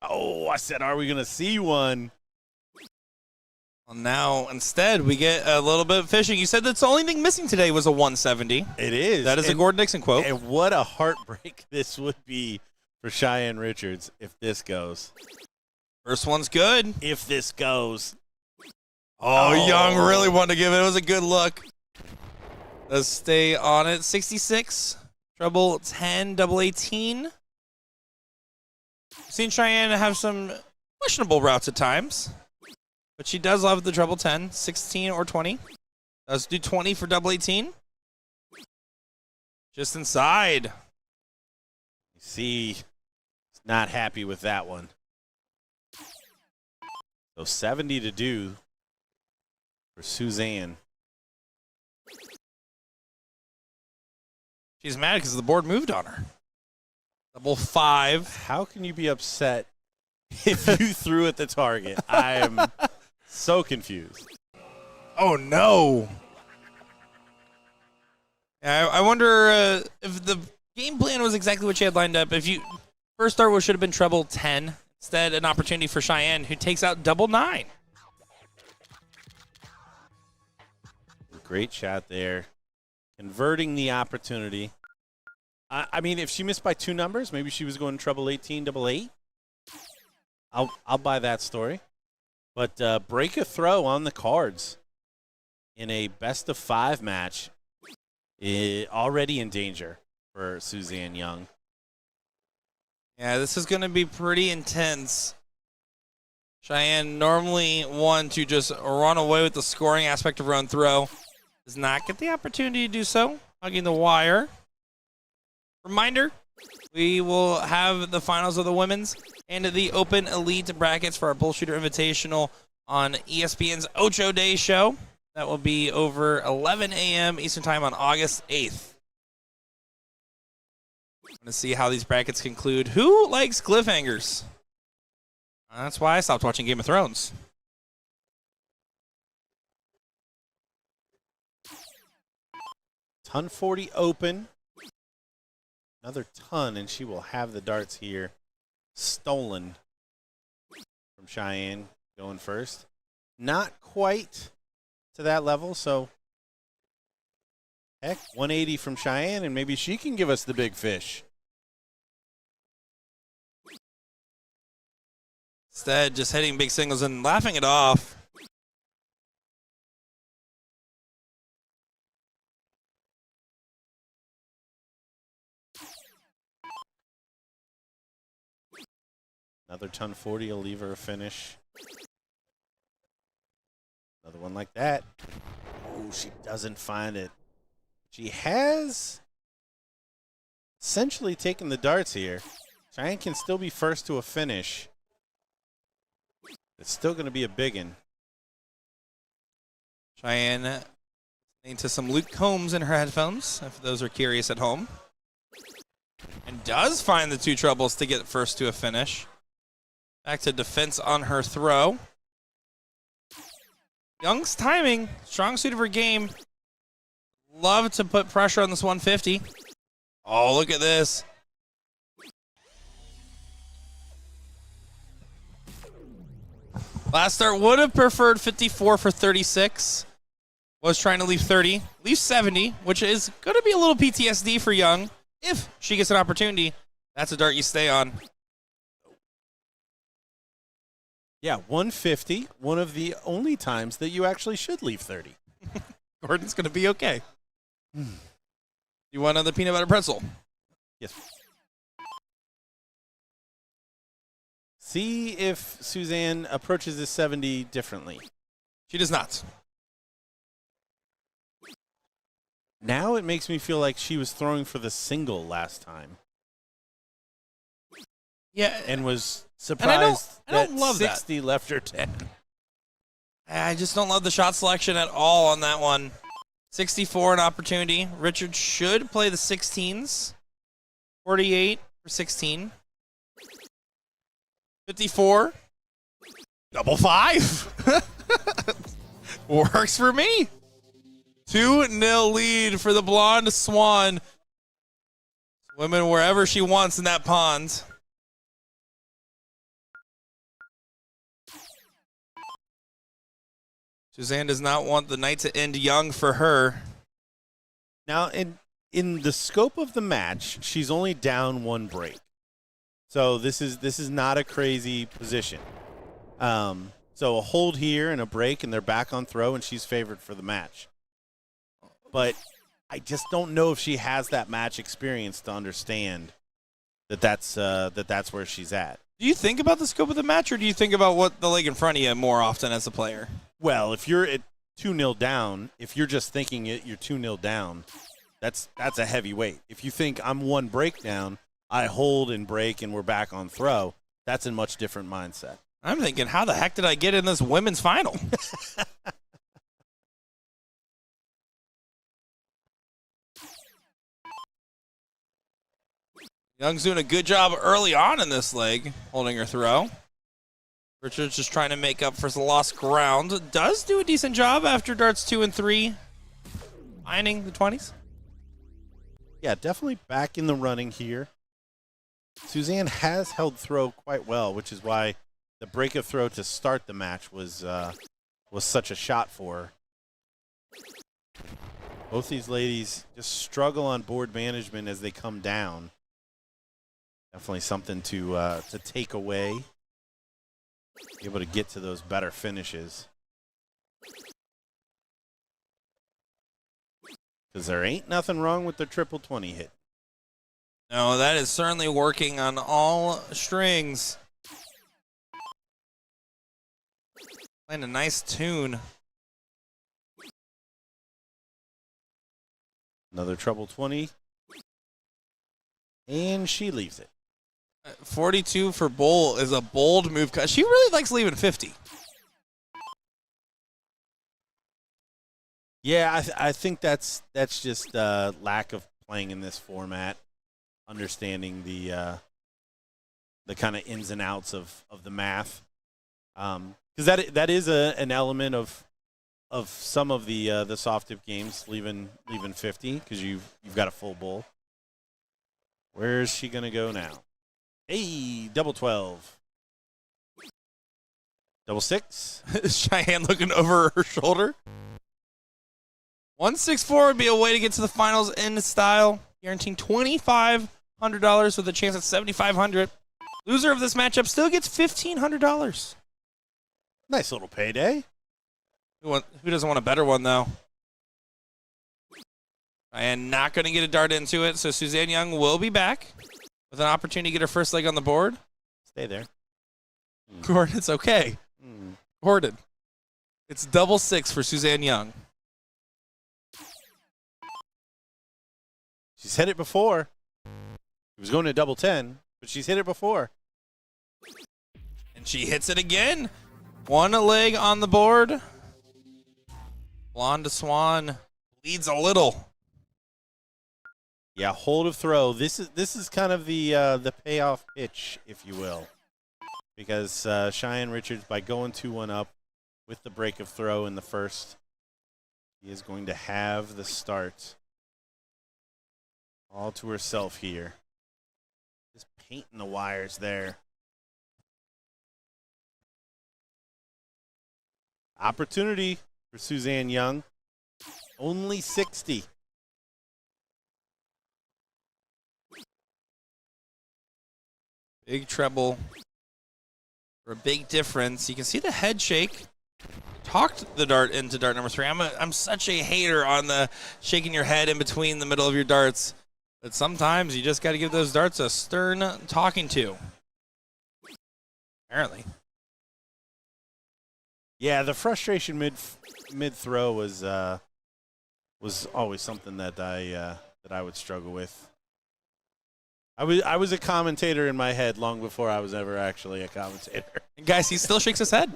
Oh, I said, are we going to see one? Well, now, instead, we get a little bit of fishing. You said that's the only thing missing today was a 170. It is. That is a Gordon Dixon quote. And what a heartbreak this would be for Cheyenne Richards if this goes. First one's good. If this goes. Oh, Young really wanted to give it. It was a good look. Let's stay on it. 66, treble 10, double 18. Seen Cheyenne have some questionable routes at times, but she does love the treble 10, 16 or 20. Let's do 20 for double 18. Just inside. You see, not happy with that one. So 70 to do for Suzanne. She's mad because the board moved on her. Double 5. How can you be upset if you threw at the target? I am so confused. Oh, no. I wonder if the game plan was exactly what she had lined up. If you first start should have been treble 10. Instead, an opportunity for Cheyenne, who takes out double 9. Great shot there. Converting the opportunity. I mean, if she missed by 2 numbers, maybe she was going treble 18, double 8. I'll buy that story. But break a throw on the cards in a best of 5 match already in danger for Suzanne Young. Yeah, this is going to be pretty intense. Cheyenne, normally one to just run away with the scoring aspect of her own throw, does not get the opportunity to do so. Hugging the wire. Reminder, we will have the finals of the women's and the Open Elite brackets for our BullShooter Invitational on ESPN's Ocho Day show. That will be over 11 a.m. Eastern Time on August 8th. I'm going to see how these brackets conclude. Who likes cliffhangers? That's why I stopped watching Game of Thrones. Ton 40 open. Another ton, and she will have the darts here stolen from Cheyenne going first. Not quite to that level, so heck, 180 from Cheyenne, and maybe she can give us the big fish. Instead, just hitting big singles and laughing it off. Another ton 40 will leave her a finish. Another one like that. Oh, she doesn't find it. She has essentially taken the darts here. Cheyenne can still be first to a finish. It's still going to be a biggin. Cheyenne into some Luke Combs in her headphones, if those are curious at home. And does find the 2 trebles to get first to a finish. Back to defense on her throw. Young's timing, strong suit of her game. Love to put pressure on this 150. Oh, look at this. Last start would have preferred 54 for 36. Was trying to leave 30. Leave 70, which is going to be a little PTSD for Young. If she gets an opportunity, that's a dart you stay on. Yeah, 150, one of the only times that you actually should leave 30. Gordon's going to be okay. You want another peanut butter pretzel? Yes. See if Suzanne approaches this 70 differently. She does not. Now it makes me feel like she was throwing for the single last time. Yeah. And was surprised I don't that love 60 left her 10. I just don't love the shot selection at all on that one. 64 an opportunity. Richard should play the 16s. 48 for 16. 54. Double 5. Works for me. 2-0 lead for the blonde swan. Swimming wherever she wants in that pond. Suzanne does not want the night to end young for her. Now, in the scope of the match, she's only down 1 break. So this is not a crazy position. So a hold here and a break, and they're back on throw, and she's favored for the match. But I just don't know if she has that match experience to understand that's where she's at. Do you think about the scope of the match, or do you think about what the leg in front of you more often as a player? Well, if you're at 2-0 down, if you're just thinking you're 2-0 down, that's a heavy weight. If you think I'm 1 break down, I hold and break and we're back on throw, that's a much different mindset. I'm thinking, how the heck did I get in this women's final? Young's doing a good job early on in this leg, holding her throw. Richards just trying to make up for some lost ground. Does do a decent job after darts 2 and 3, finding the 20s. Yeah, definitely back in the running here. Suzanne has held throw quite well, which is why the break of throw to start the match was such a shot for her. Both these ladies just struggle on board management as they come down. Definitely something to take away. Be able to get to those better finishes. Because there ain't nothing wrong with the triple 20 hit. No, that is certainly working on all strings. Playing a nice tune. Another treble 20. And she leaves it. 42 for Bull is a bold move. She really likes leaving 50. Yeah, I think that's just lack of playing in this format, understanding the kind of ins and outs of the math, because that is an element of some of the soft tip games, leaving 50 because you've got a full bull. Where's she gonna go now? Hey, double 12, double 6. Cheyenne looking over her shoulder. 164 would be a way to get to the finals in style, guaranteeing $2,500 with a chance at $7,500. Loser of this matchup still gets $1,500. Nice little payday. Who doesn't want a better one, though? I am not going to get a dart into it, so Suzanne Young will be back with an opportunity to get her first leg on the board. Stay there. Gordon, it's okay. Gordon, it's double 6 for Suzanne Young. She's hit it before. It was going to double 10, but she's hit it before. And she hits it again. 1 leg on the board. Blonde Swan leads a little. Yeah, hold of throw. This is kind of the payoff pitch, if you will, because Cheyenne Richards, by going 2-1 up with the break of throw in the first, he is going to have the start all to herself here. Just painting the wires there. Opportunity for Suzanne Young. Only 60. Big treble for a big difference. You can see the head shake. Talked the dart into dart number 3. I'm such a hater on the shaking your head in between the middle of your darts. But sometimes you just got to give those darts a stern talking to. Apparently. Yeah, the frustration mid throw was always something that I would struggle with. I was a commentator in my head long before I was ever actually a commentator. And guys, he still shakes his head.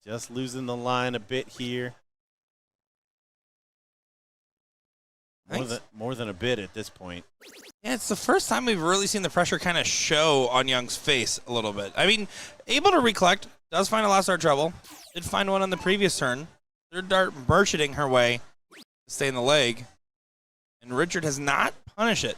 Just losing the line a bit here. More than a bit at this point. Yeah, it's the first time we've really seen the pressure kind of show on Young's face a little bit. I mean, able to recollect, does find a last dart treble. Did find one on the previous turn. Third dart merchanting her way to stay in the leg. And Richard has not punished it.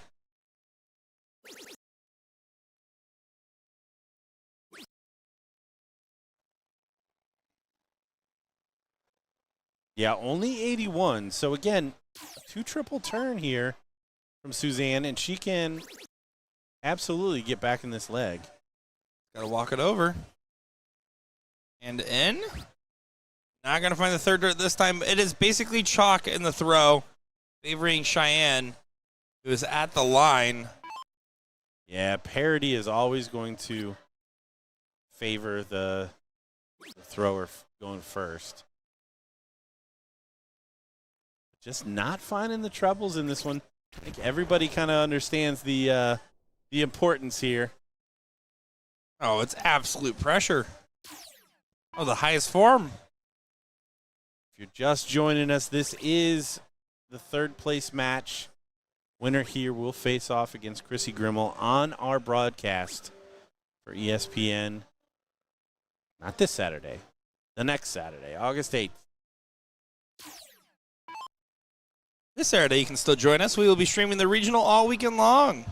Yeah, only 81. So again, 2 triple turn here from Suzanne, and she can absolutely get back in this leg. Got to walk it over. And in. Not going to find the third dart this time. It is basically chalk in the throw, favoring Cheyenne, who is at the line. Yeah, parity is always going to favor the thrower going first. Just not finding the trebles in this one. I think everybody kind of understands the importance here. Oh, it's absolute pressure. Oh, the highest form. If you're just joining us, this is the third place match. Winner here will face off against Chrissy Grimmel on our broadcast for ESPN. Not this Saturday, the next Saturday, August 8th. This Saturday, you can still join us. We will be streaming the regional all weekend long.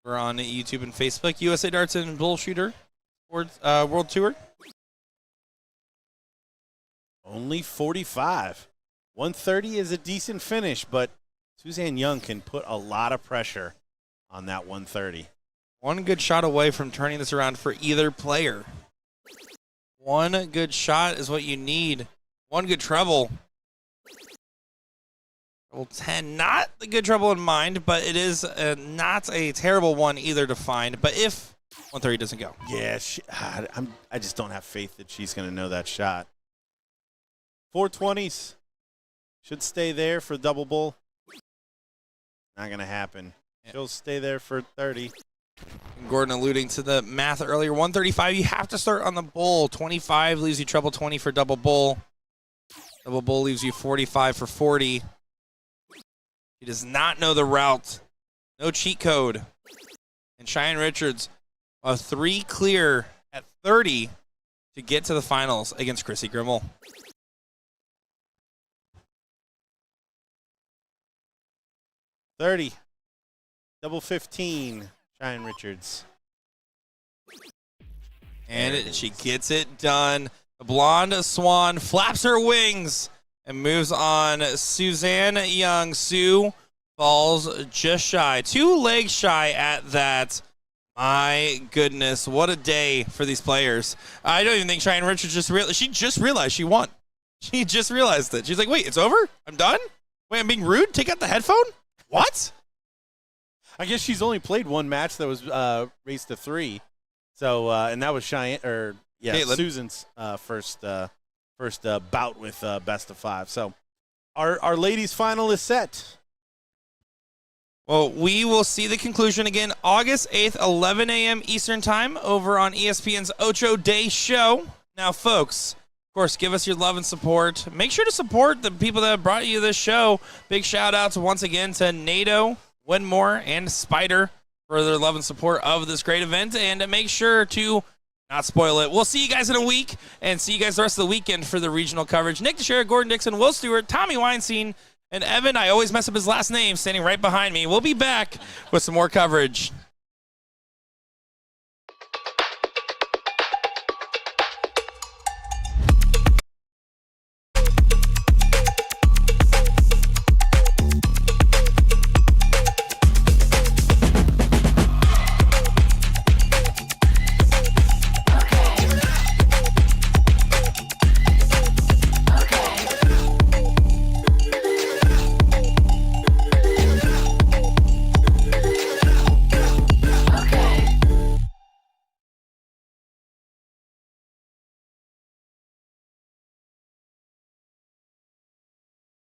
We're on YouTube and Facebook, USA Darts and BullShooter World Tour. Only 45. 130 is a decent finish, but Suzanne Young can put a lot of pressure on that 130. One good shot away from turning this around for either player. One good shot is what you need. One good treble. Treble 10, not the good treble in mind, but it is not a terrible one either to find. But if 130 doesn't go. Yeah, I just don't have faith that she's going to know that shot. 420s. Should stay there for double bull. Not going to happen. She'll stay there for 30. Gordon alluding to the math earlier. 135, you have to start on the bull. 25 leaves you treble 20 for double bull. Double bull leaves you 45 for 40. He does not know the route. No cheat code. And Cheyenne Richards, a 3 clear at 30 to get to the finals against Chrissy Grimmel. $30. Double 15. Cheyenne Richards. And she gets it done. The blonde swan flaps her wings and moves on. Suzanne Young. Sue falls just shy. 2 legs shy at that. My goodness, what a day for these players. I don't even think Cheyenne Richards she just realized she won. She just realized it. She's like, wait, it's over? I'm done? Wait, I'm being rude? Take out the headphone? What? I guess she's only played one match that was raised to 3. So, and that was Caitlin. Susan's first bout with best of 5. So, our ladies' final is set. Well, we will see the conclusion again August 8th, 11 a.m. Eastern Time over on ESPN's Ocho Day Show. Now, folks, of course, give us your love and support. Make sure to support the people that have brought you this show. Big shout-outs once again to NATO, Winmore, and Spider for their love and support of this great event. And make sure to not spoil it. We'll see you guys in a week, and see you guys the rest of the weekend for the regional coverage. Nick Teixeira, Gordon Dixon, Will Stewart, Tommy Weinstein, and Evan, I always mess up his last name, standing right behind me. We'll be back with some more coverage.